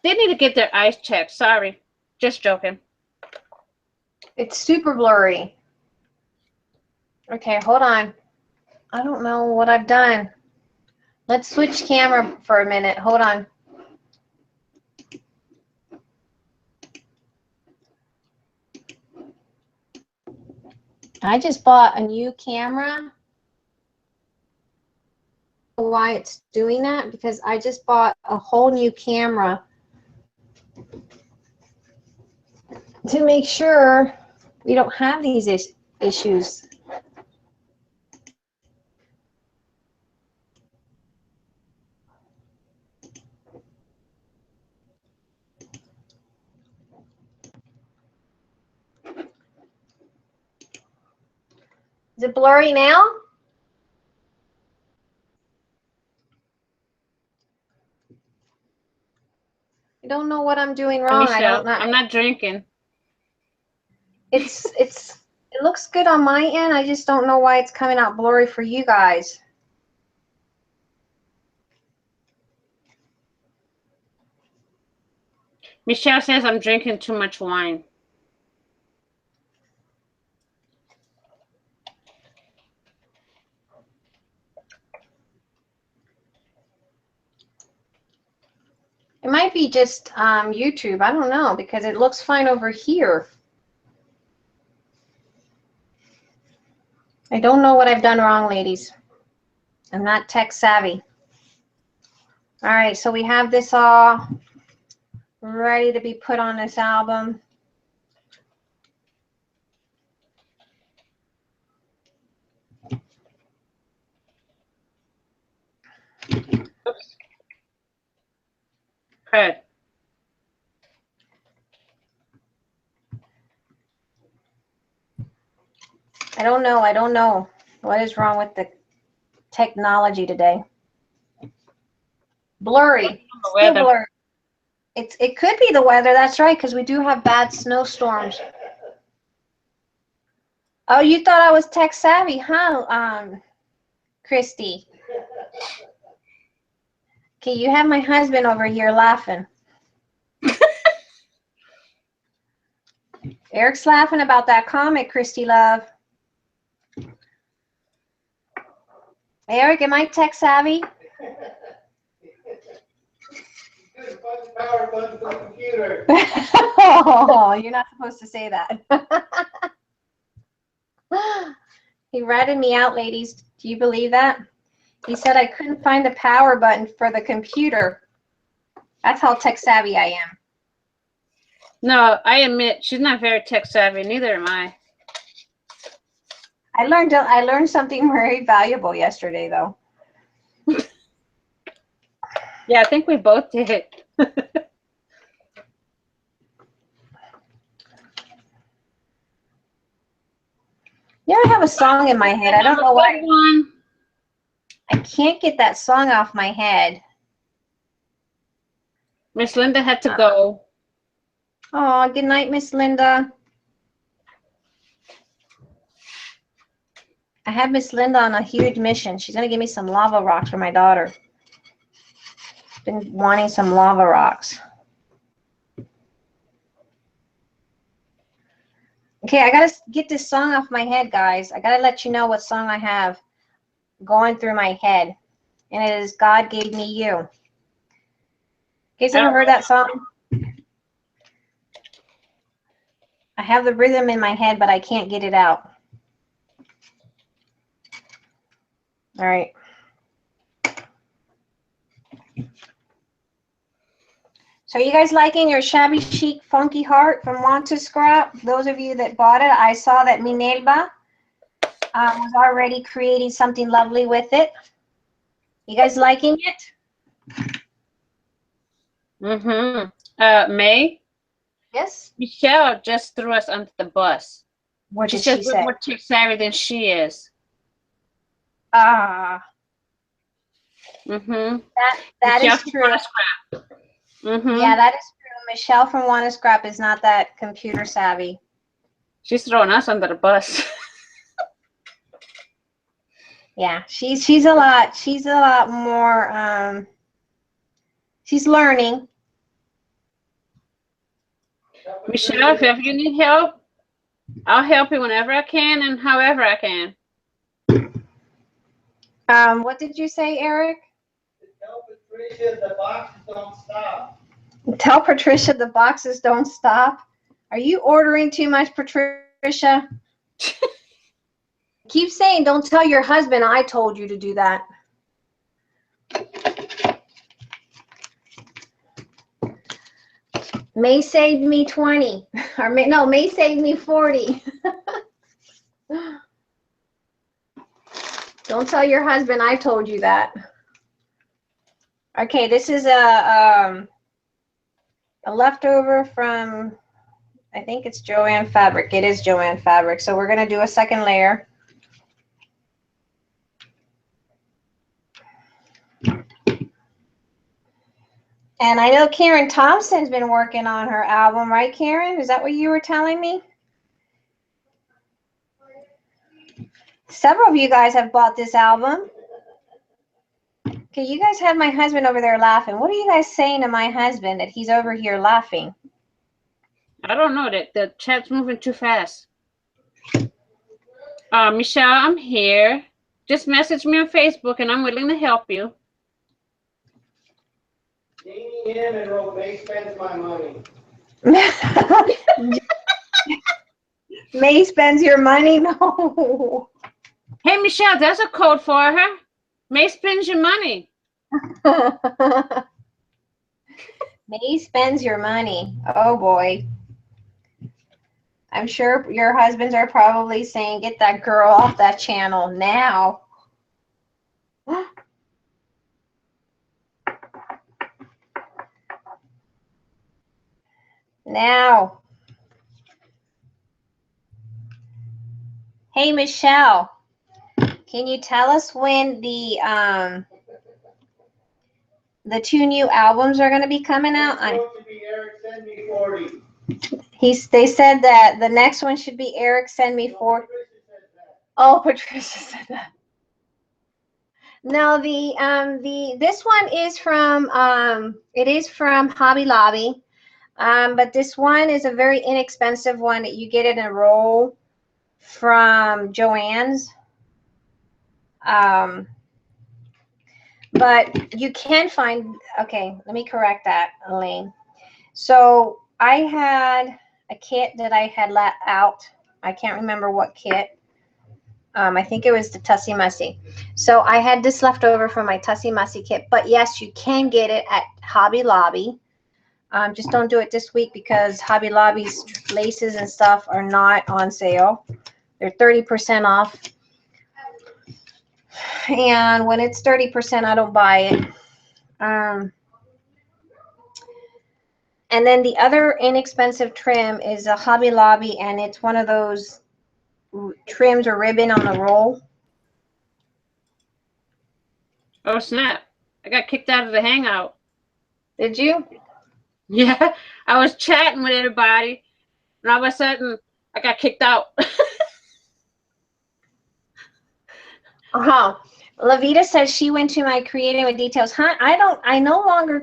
They need to get their eyes checked. Sorry. Just joking. It's super blurry. Okay, hold on. I don't know what I've done. Let's switch camera for a minute. Hold on. I just bought a new camera. Why it's doing that? Because I just bought a whole new camera to make sure we don't have these issues. Is it blurry now? I don't know what I'm doing wrong. Michelle, I'm not drinking. It looks good on my end. I just don't know why it's coming out blurry for you guys. Michelle says I'm drinking too much wine. It might be just YouTube. I don't know, because it looks fine over here. I don't know what I've done wrong, ladies. I'm not tech savvy. All right, so we have this all ready to be put on this album. Oops. Good. I don't know. I don't know. What is wrong with the technology today? Blurry. Still blurry. It could be the weather. That's right, because we do have bad snowstorms. Oh, you thought I was tech savvy, huh, Christy? Okay, you have my husband over here laughing. Eric's laughing about that comic, Christy love. Eric, am I tech savvy? Power button for the computer. Oh, you're not supposed to say that. He ratted me out, ladies. Do you believe that? He said I couldn't find the power button for the computer. That's how tech savvy I am. No, I admit she's not very tech savvy. Neither am I. I learned something very valuable yesterday, though. Yeah, I think we both did. Yeah, I have a song in my head. I don't know why. I can't get that song off my head. Miss Linda had to go. Oh, good night, Miss Linda. I have Miss Linda on a huge mission. She's going to give me some lava rocks for my daughter. Been wanting some lava rocks. Okay, I got to get this song off my head, guys. I got to let you know what song I have going through my head. And it is God Gave Me You. You guys ever heard that song? I have the rhythm in my head, but I can't get it out. All right. So are you guys liking your Shabby Chic Funky Heart from Want to Scrap? Those of you that bought it, I saw that Minelba was already creating something lovely with it. You guys liking it? Mm-hmm. May? Yes? Michelle just threw us under the bus. What did she said say? we're more tech savvy than she is. Ah. Mm-hmm. That is true. Mm-hmm. Yeah, that is true. Michelle from Want to Scrap is not that computer savvy. She's throwing us under the bus. Yeah, she's a lot more she's learning. Michelle, if you need help, I'll help you whenever I can and however I can. What did you say, Eric? Tell Patricia the boxes don't stop. Tell Patricia the boxes don't stop. Are you ordering too much, Patricia? Keep saying, don't tell your husband I told you to do that. May saved me 20. Or May saved me 40. Don't tell your husband I told you that. Okay, this is a leftover from, I think it's Joanne Fabric. It is Joanne Fabric. So we're going to do a second layer. And I know Karen Thompson's been working on her album, right, Karen? Is that what you were telling me? Several of you guys have bought this album. Okay, you guys have my husband over there laughing. What are you guys saying to my husband that he's over here laughing? I don't know, that the chat's moving too fast. Michelle, I'm here. Just message me on Facebook and I'm willing to help you. Jamie M. and wrote, May spends my money. May spends your money? No. Hey, Michelle, that's a code for her. May spends your money. May spends your money. Oh boy. I'm sure your husbands are probably saying, get that girl off that channel now. Now. Hey, Michelle, can you tell us when the 2 new albums are going to be coming out? It's supposed to be Eric, send me 40. They said that the next one should be Eric, send me 40. Oh, Patricia said that. No, this one is from it is from Hobby Lobby, but this one is a very inexpensive one that you get in a roll from Joann's. But you can find, okay, let me correct that, Elaine. So I had a kit that I had let out. I can't remember what kit. I think it was the Tussie Mussy. So I had this left over from my Tussie Mussy kit. But yes, you can get it at Hobby Lobby. Just don't do it this week because Hobby Lobby's laces and stuff are not on sale. They're 30% off. And when it's 30%, I don't buy it. And then the other inexpensive trim is a Hobby Lobby, and it's one of those trims or ribbon on a roll. Oh, snap. I got kicked out of the Hangout. Did you? Yeah, I was chatting with everybody, and all of a sudden, I got kicked out. Lavita says she went to my Creating with Details. Huh? I no longer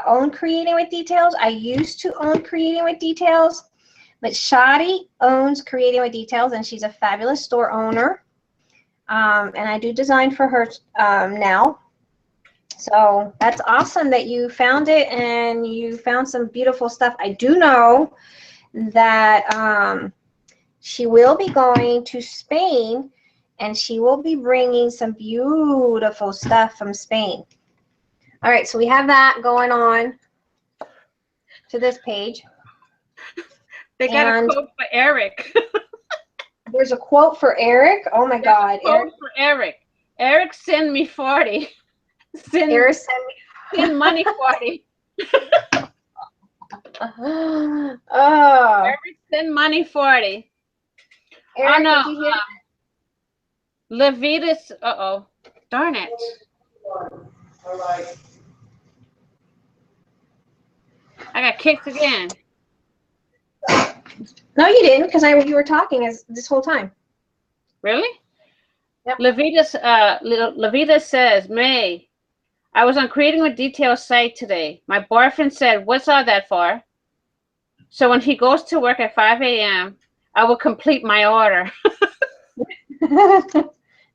own Creating with Details. I used to own Creating with Details, but Shadi owns Creating with Details, and she's a fabulous store owner. And I do design for her now. So that's awesome that you found it and you found some beautiful stuff. I do know that she will be going to Spain, and she will be bringing some beautiful stuff from Spain. All right, so we have that going on to this page. They got a quote for Eric. There's a quote for Eric. Oh my God. Quote for Eric. Eric, send me 40. Eric, send money 40. Oh. Eric, send money 40. Eric, oh, no. did you hear Levitas, darn it. All right. I got kicked again. No, you didn't, because you were talking this whole time. Really? Yep. Levita says, May, I was on Creating with Details site today. My boyfriend said, what's all that for? So when he goes to work at 5 a.m., I will complete my order.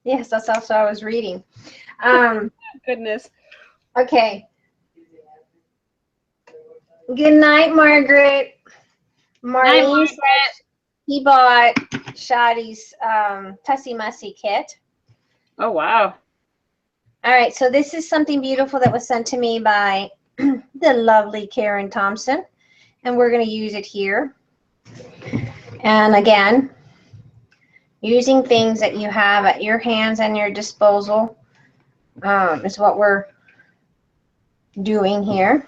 Yes, that's also I was reading. Goodness. Okay. Good night, Margaret. Marlene said he bought Shadi's Tussie Mussy kit. Oh, wow. All right, so this is something beautiful that was sent to me by the lovely Karen Thompson, and we're going to use it here. And again, using things that you have at your hands and your disposal is what we're doing here.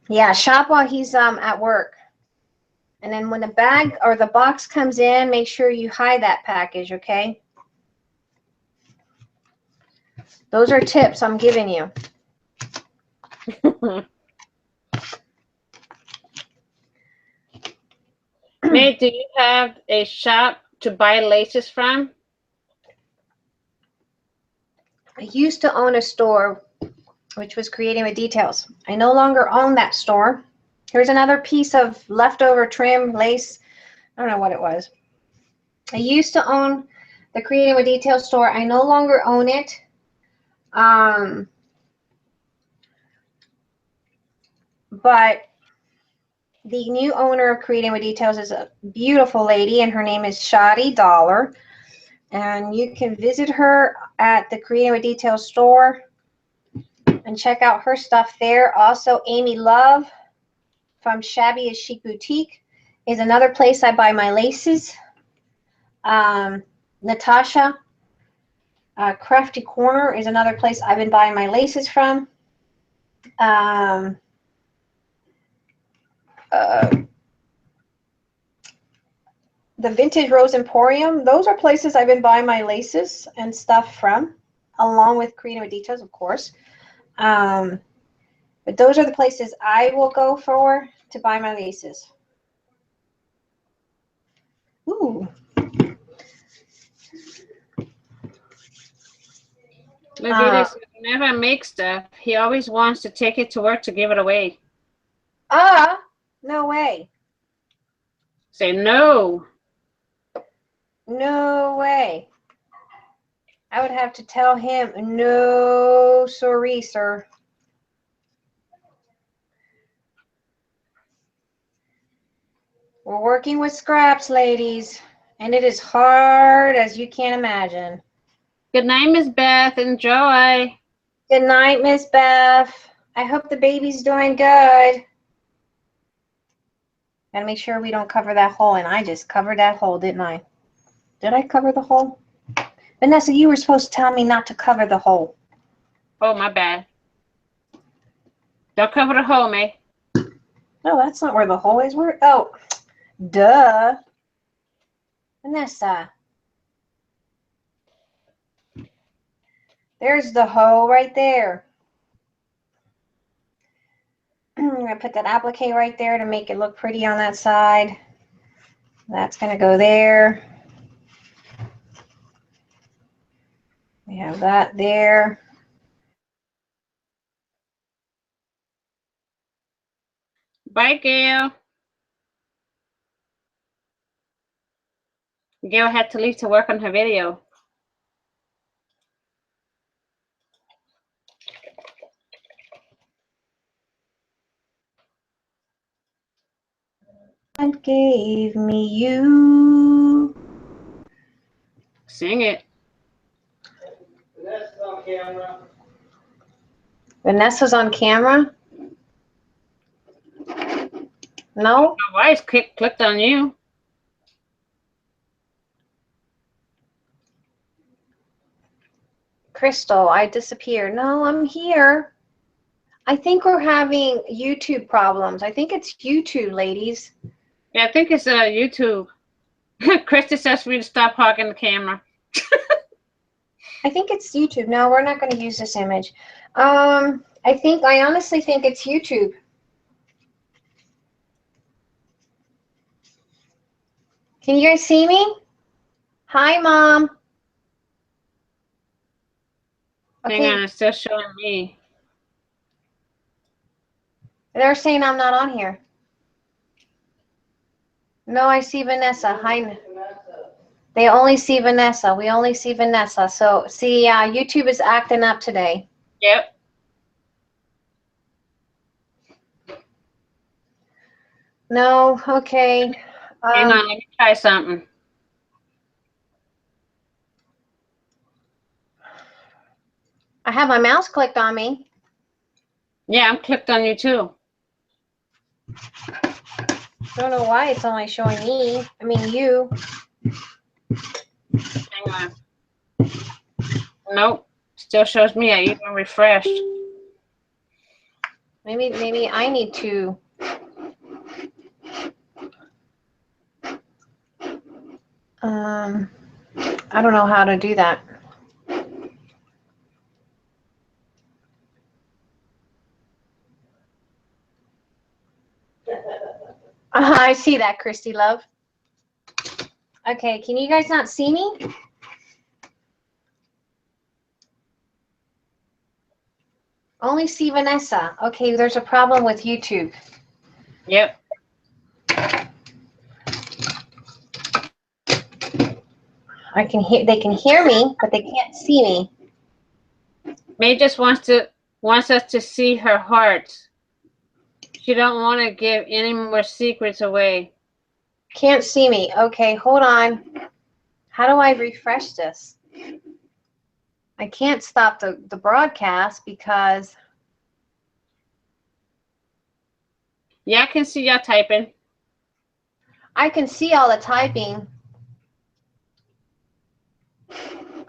Yeah, shop while he's at work. And then when the bag or the box comes in, make sure you hide that package, okay? Those are tips I'm giving you. May, do you have a shop to buy laces from? I used to own a store which was Creating with Details. I no longer own that store. Here's another piece of leftover trim, lace. I don't know what it was. I used to own the Creating with Details store. I no longer own it. But the new owner of Creating with Details is a beautiful lady, and her name is Shabby Dollar. And you can visit her at the Creating with Details store and check out her stuff there. Also, Amy Love from Shabby Chic Boutique is another place I buy my laces. Natasha Crafty Corner is another place I've been buying my laces from. The Vintage Rose Emporium, those are places I've been buying my laces and stuff from, along with Creating with Details, of course. But those are the places I will go for to buy my laces. Ooh. Lavita said, whenever I make stuff, he always wants to take it to work to give it away. No way. Say no. No way. I would have to tell him, no, sorry, sir. We're working with scraps, ladies, and it is hard as you can't imagine. Good night, Miss Beth. Enjoy. Good night, Miss Beth. I hope the baby's doing good. Gotta make sure we don't cover that hole, and I just covered that hole, didn't I? Did I cover the hole? Vanessa, you were supposed to tell me not to cover the hole. Oh, my bad. Don't cover the hole, May. No, that's not where the hole is. Where? Oh, duh. Vanessa. There's the hole right there. I'm going to put that applique right there to make it look pretty on that side. That's going to go there. We have that there. Bye, Gail. Gail had to leave to work on her video. God gave me you. Sing it. Vanessa's on camera. Vanessa's on camera? No? My wife clicked on you. Crystal, I disappeared. No, I'm here. I think we're having YouTube problems. I think it's YouTube, ladies. Yeah, I think it's YouTube. Christy says for me to stop hogging the camera. I think it's YouTube. No, we're not going to use this image. I honestly think it's YouTube. Can you guys see me? Hi, Mom. Okay. Hang on, it's still showing me. They're saying I'm not on here. No, I see Vanessa. Hi. They only see Vanessa. We only see Vanessa. So, see, YouTube is acting up today. Yep. No, okay. Hang on, let me try something. I have my mouse clicked on me. Yeah, I'm clicked on you too. Don't know why it's only showing me. I mean, you. Hang on. Nope. Still shows me. I even refreshed. Maybe I need to. I don't know how to do that. I see that, Christy Love. Okay, can you guys not see me? Only see Vanessa. Okay, there's a problem with YouTube. Yep. I can hear. They can hear me, but they can't see me. May just wants us to see her heart. She don't want to give any more secrets away. Can't see me. Okay, hold on. How do I refresh this? I can't stop the broadcast because... Yeah, I can see y'all typing. I can see all the typing.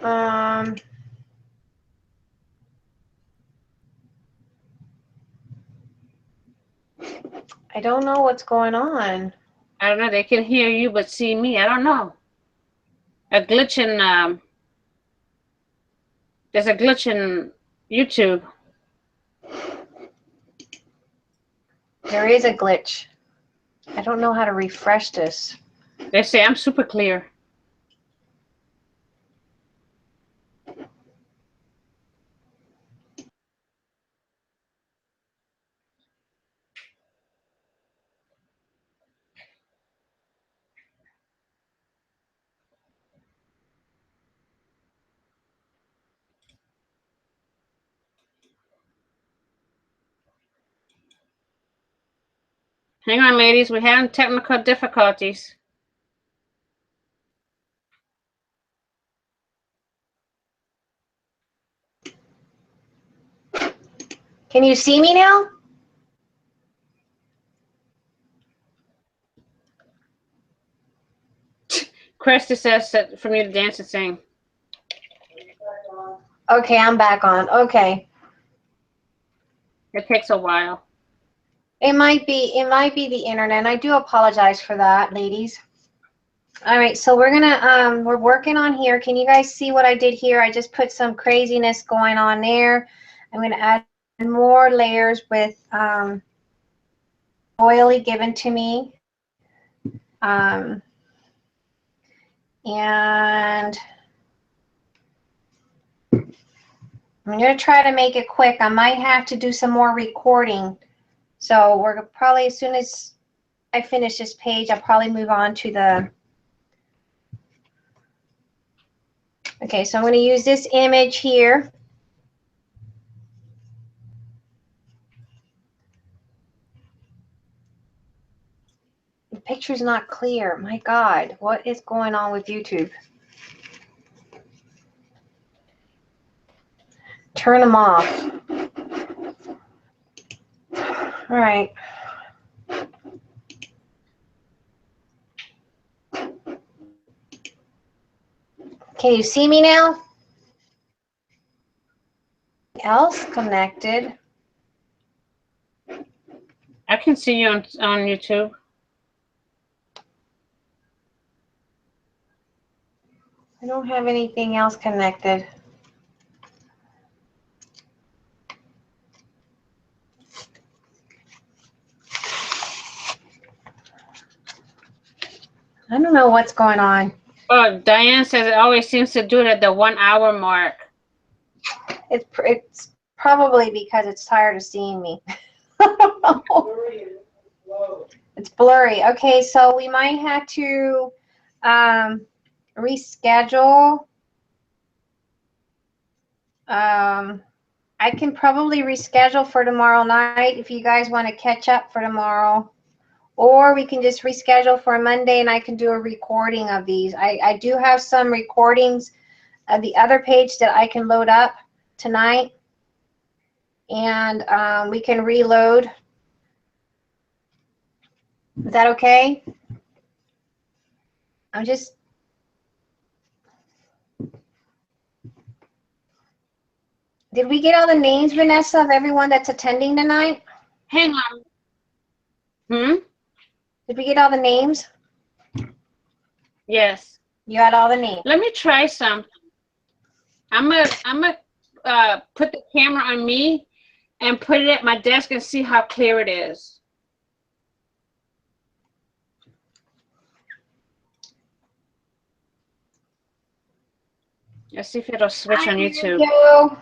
I don't know what's going on. I don't know. They can hear you but see me. I don't know. A glitch in there's a glitch in YouTube. There is a glitch. I don't know how to refresh this. They say I'm super clear. Hang on, ladies. We're having technical difficulties. Can you see me now? Krista says that for me to dance and sing. Okay, I'm back on. Okay. It takes a while. It might be the internet. And I do apologize for that, ladies. All right, so we're working on here. Can you guys see what I did here? I just put some craziness going on there. I'm gonna add more layers with oily given to me. And I'm going to try to make it quick. I might have to do some more recording. So we're probably, as soon as I finish this page, I'll probably move on to the... Okay, so I'm going to use this image here. The picture's not clear. My God, what is going on with YouTube? Turn them off. All right. Can you see me now? Else connected. I can see you on YouTube. I don't have anything else connected. I don't know what's going on. Oh, Diane says it always seems to do it at the 1 hour mark. It's probably because it's tired of seeing me. It's blurry. Okay, so we might have to reschedule. I can probably reschedule for tomorrow night if you guys want to catch up for tomorrow. Or we can just reschedule for Monday and I can do a recording of these. I do have some recordings of the other page that I can load up tonight. And we can reload. Is that okay? I'm just... Did we get all the names, Vanessa, of everyone that's attending tonight? Hang on. Hmm? Did we get all the names? Yes. You had all the names. Let me try something. I'm gonna put the camera on me and put it at my desk and see how clear it is. Let's see if it'll switch on YouTube. You.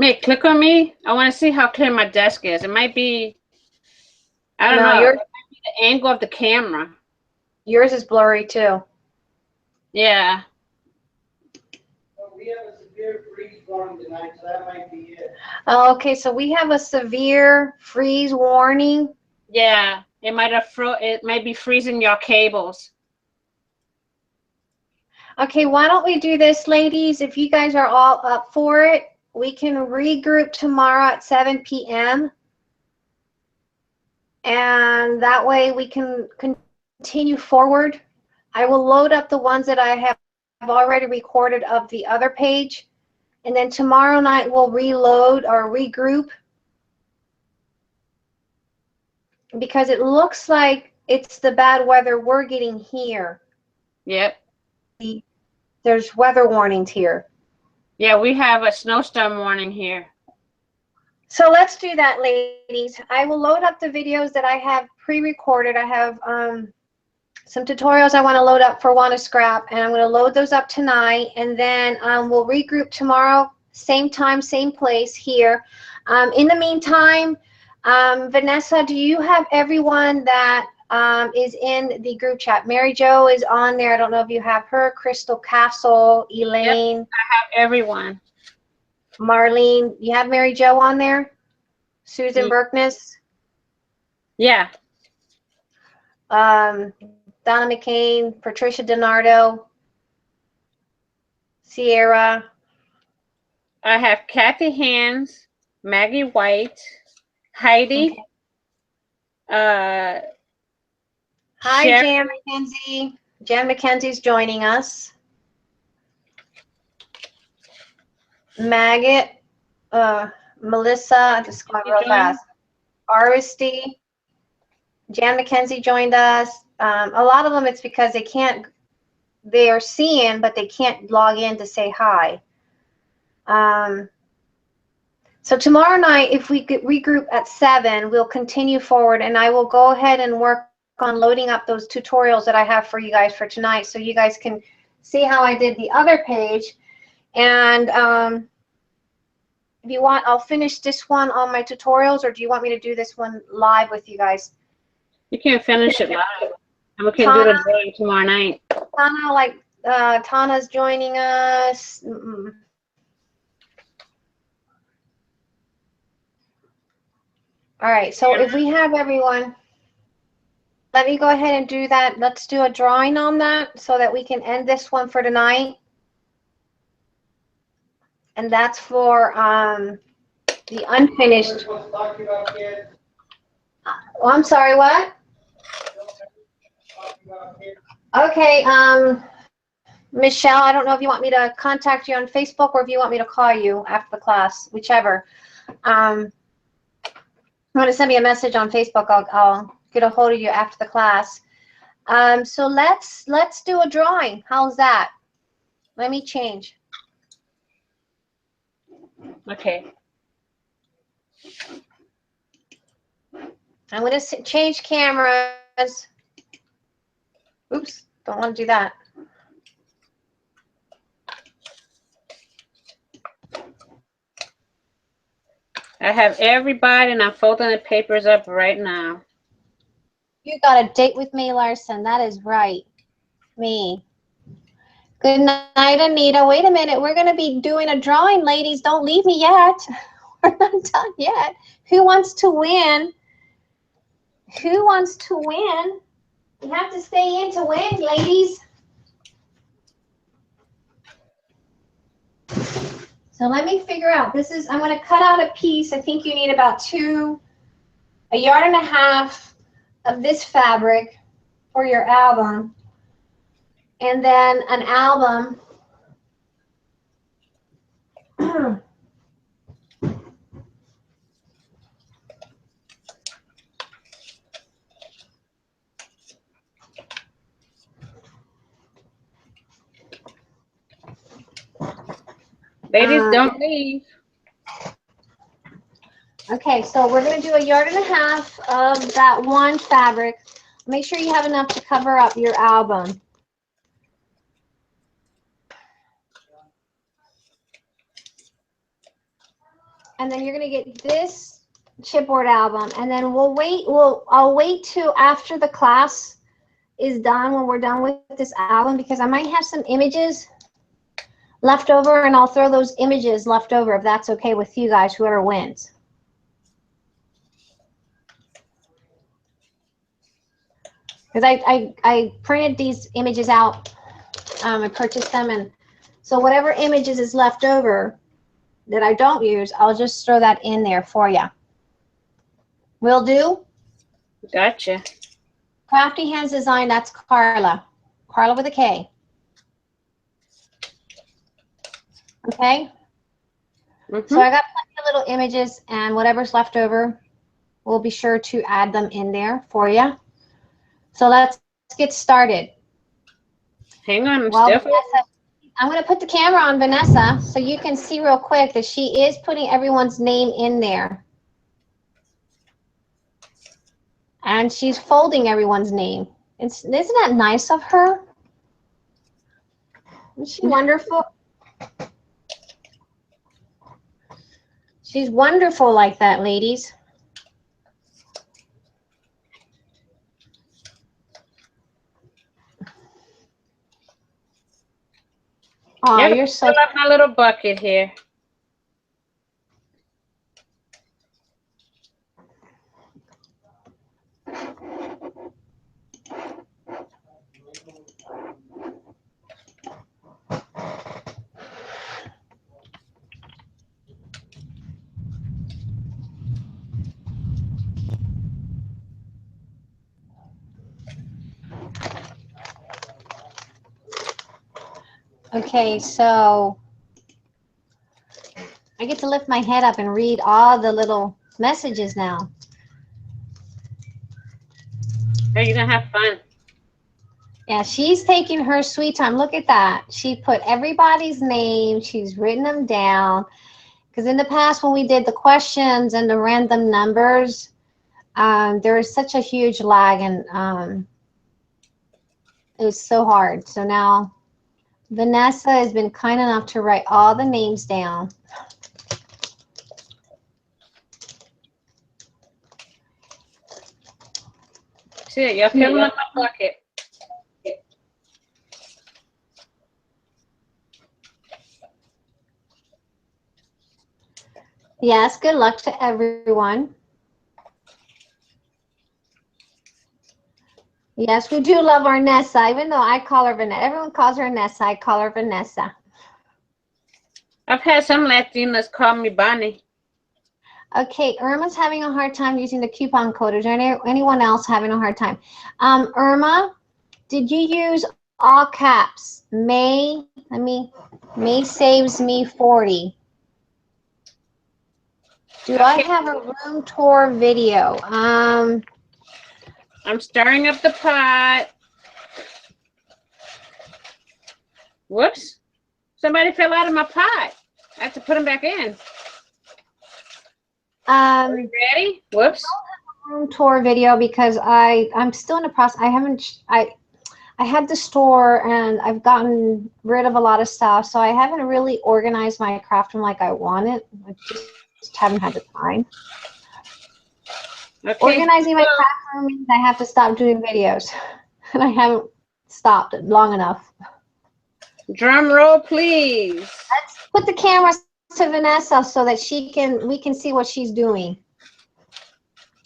me to click on me? I want to see how clear my desk is. It might be, I don't know. It might be the angle of the camera. Yours is blurry too. Yeah. Well, we have a severe freeze warning tonight, so that might be it. Okay, so we have a severe freeze warning. Yeah. It might be freezing your cables. Okay, why don't we do this, ladies? If you guys are all up for it, we can regroup tomorrow at 7 p.m. And that way we can continue forward. I will load up the ones that I have already recorded of the other page. And then tomorrow night we'll reload or regroup. Because it looks like it's the bad weather we're getting here. Yep. There's weather warnings here. Yeah, we have a snowstorm warning here. So let's do that, ladies. I will load up the videos that I have pre-recorded. I have some tutorials I want to load up for Wanna Scrap, and I'm going to load those up tonight, and then we'll regroup tomorrow, same time, same place here. In the meantime, Vanessa, do you have everyone that is in the group chat? Mary Jo is on there. I don't know if you have her. Crystal Castle, Elaine. Yep, I have everyone. Marlene, you have Mary Jo on there? Susan Berkness? Yeah. Donna McCain, Patricia DiNardo, Sierra. I have Kathy Hands, Maggie White, Heidi. Okay. Hi, Jan McKenzie. Jan McKenzie's joining us. Maggot, Melissa, just going real fast. Aristy, Jan McKenzie joined us. A lot of them, it's because they are seeing, but they can't log in to say hi. So tomorrow night, if we could regroup at 7, we'll continue forward, and I will go ahead and work on loading up those tutorials that I have for you guys for tonight, so you guys can see how I did the other page. And if you want, I'll finish this one on my tutorials, or do you want me to do this one live with you guys? You can finish it live, and we can do the drawing tomorrow night. Tana's joining us. All right, so if we have everyone, let me go ahead and do that. Let's do a drawing on that so that we can end this one for tonight. And that's for the unfinished. Oh, I'm sorry, what? Okay, Michelle, I don't know if you want me to contact you on Facebook or if you want me to call you after the class, whichever. You want to send me a message on Facebook, I'll get a hold of you after the class. So let's do a drawing. How's that? Let me change. Okay. I'm going to change cameras. Oops, don't want to do that. I have everybody, and I'm folding the papers up right now. You got a date with me, Larson. That is right. Me. Good night, Anita. Wait a minute. We're going to be doing a drawing, ladies. Don't leave me yet. We're not done yet. Who wants to win? Who wants to win? You have to stay in to win, ladies. So let me figure out. I'm going to cut out a piece. I think you need about a yard and a half of this fabric for your album. And then an album. Ladies, don't leave. Okay, so we're going to do a yard and a half of that one fabric. Make sure you have enough to cover up your album. and then you're gonna get this chipboard album, and then I'll wait till after the class is done, when we're done with this album, because I might have some images left over, and I'll throw those images left over if that's okay with you guys, whoever wins. Because I printed these images out, I purchased them, and so whatever images is left over that I don't use, I'll just throw that in there for you. Will do? Gotcha. Crafty Hands Design, that's Carla. Carla with a K. Okay? So I got plenty of little images, and whatever's left over, we'll be sure to add them in there for you. So let's get started. Hang on, Vanessa, I'm going to put the camera on Vanessa so you can see real quick that she is putting everyone's name in there. And she's folding everyone's name. Isn't that nice of her? Isn't she wonderful? She's wonderful like that, ladies. Oh, yeah, you're so. fill up my little bucket here. Okay, so I get to lift my head up and read all the little messages now. Are you gonna have fun? Yeah, she's taking her sweet time. Look at that. She put everybody's name. She's written them down. Because in the past, when we did the questions and the random numbers, there was such a huge lag, and it was so hard. So now Vanessa has been kind enough to write all the names down. See, you're filling up my bucket. Yes, good luck to everyone. Yes, we do love our Nessa, even though I call her Vanessa. Everyone calls her Nessa. I call her Vanessa. I've had some Latinas call me Bonnie. Okay, Irma's having a hard time using the coupon code. Is there anyone else having a hard time? Irma, did you use all caps? May saves me 40. Do I have a room tour video? I'm stirring up the pot. Whoops. Somebody fell out of my pot. I have to put them back in. Are you ready? Whoops. I don't have a room tour video because I'm still in the process. I had the store and I've gotten rid of a lot of stuff, so I haven't really organized my craft room like I want it. I just haven't had the time. Okay. Organizing my craft room means I have to stop doing videos, and I haven't stopped it long enough. Drum roll, please. Let's put the camera to Vanessa so that we can see what she's doing.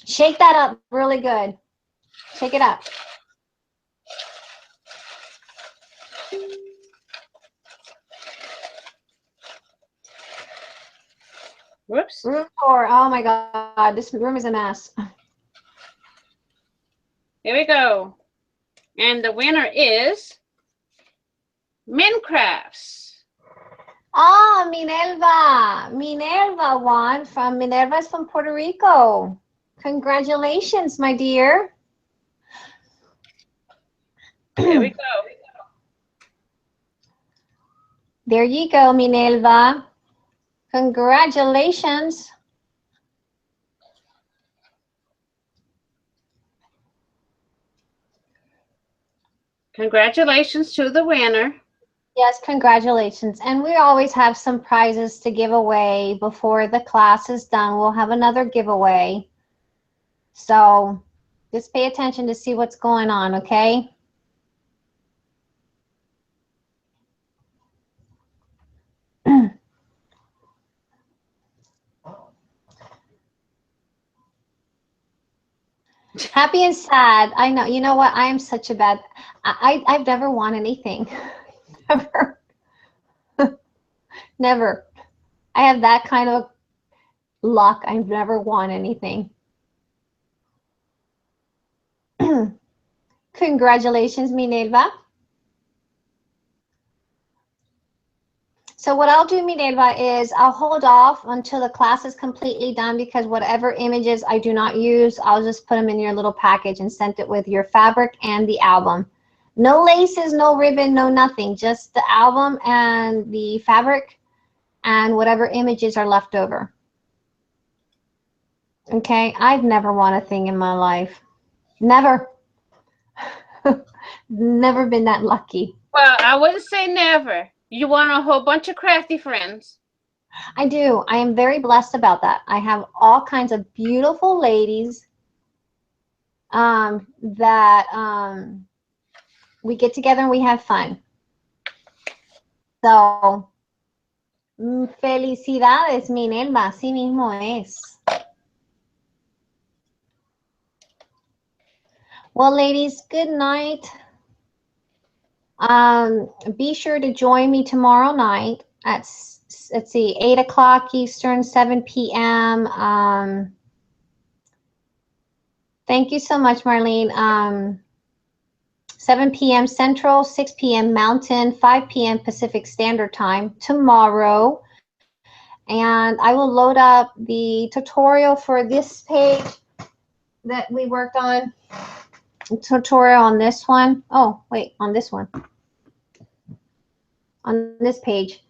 Shake that up really good. Shake it up. Whoops. Room tour. Oh my God, this room is a mess. Here we go. And the winner is Mincrafts. Oh, Minerva. Minerva won from Minerva's from Puerto Rico. Congratulations, my dear. Here we go. There you go, Minerva. Congratulations. Congratulations to the winner. Yes, congratulations. And we always have some prizes to give away before the class is done. We'll have another giveaway. So just pay attention to see what's going on, okay? Happy and sad. I know. You know what? I am such a bad. I've never won anything. Never. Never. I have that kind of luck. I've never won anything. Congratulations, Minerva. So what I'll do, Minerva, is I'll hold off until the class is completely done, because whatever images I do not use, I'll just put them in your little package and send it with your fabric and the album. No laces, no ribbon, no nothing. Just the album and the fabric and whatever images are left over. Okay, I've never won a thing in my life. Never. Never been that lucky. Well, I wouldn't say never. You want a whole bunch of crafty friends. I do. I am very blessed about that. I have all kinds of beautiful ladies that we get together and we have fun. So, felicidades, Minerva. Así mismo es. Well, ladies, good night. Be sure to join me tomorrow night at, let's see, 8 o'clock Eastern, 7 p.m. Thank you so much, Marlene. 7 p.m. Central, 6 p.m. Mountain, 5 p.m. Pacific Standard Time tomorrow. And I will load up the tutorial for this page that we worked on. Tutorial on this one. Oh, wait, on this one. On this page.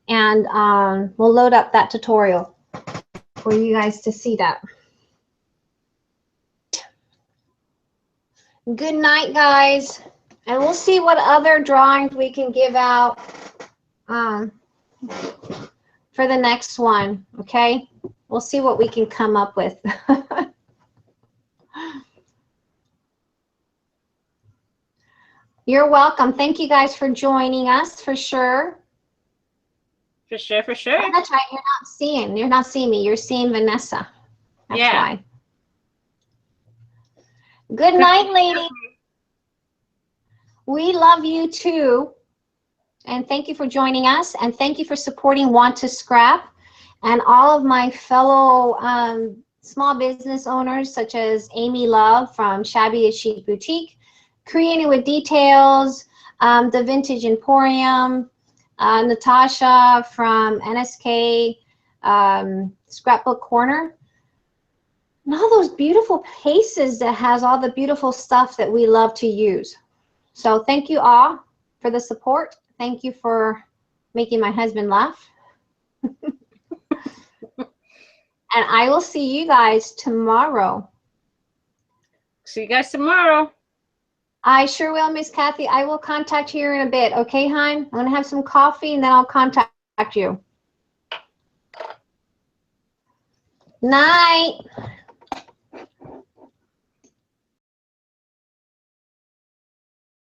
And we'll load up that tutorial for you guys to see that. Good night, guys. And we'll see what other drawings we can give out for the next one, okay? We'll see what we can come up with. You're welcome. Thank you guys for joining us, for sure. For sure, for sure. Oh, that's right. You're not seeing me. You're seeing Vanessa. That's why. Good night, ladies. We love you too. And thank you for joining us. And thank you for supporting Want to Scrap. And all of my fellow small business owners, such as Amy Love from Shabby Chic Boutique, Creating with Details, The Vintage Emporium, Natasha from NSK Scrapbook Corner, and all those beautiful places that has all the beautiful stuff that we love to use. So thank you all for the support. Thank you for making my husband laugh. And I will see you guys tomorrow. See you guys tomorrow. I sure will, Miss Kathy. I will contact you here in a bit. Okay, hon? I'm going to have some coffee and then I'll contact you. Night.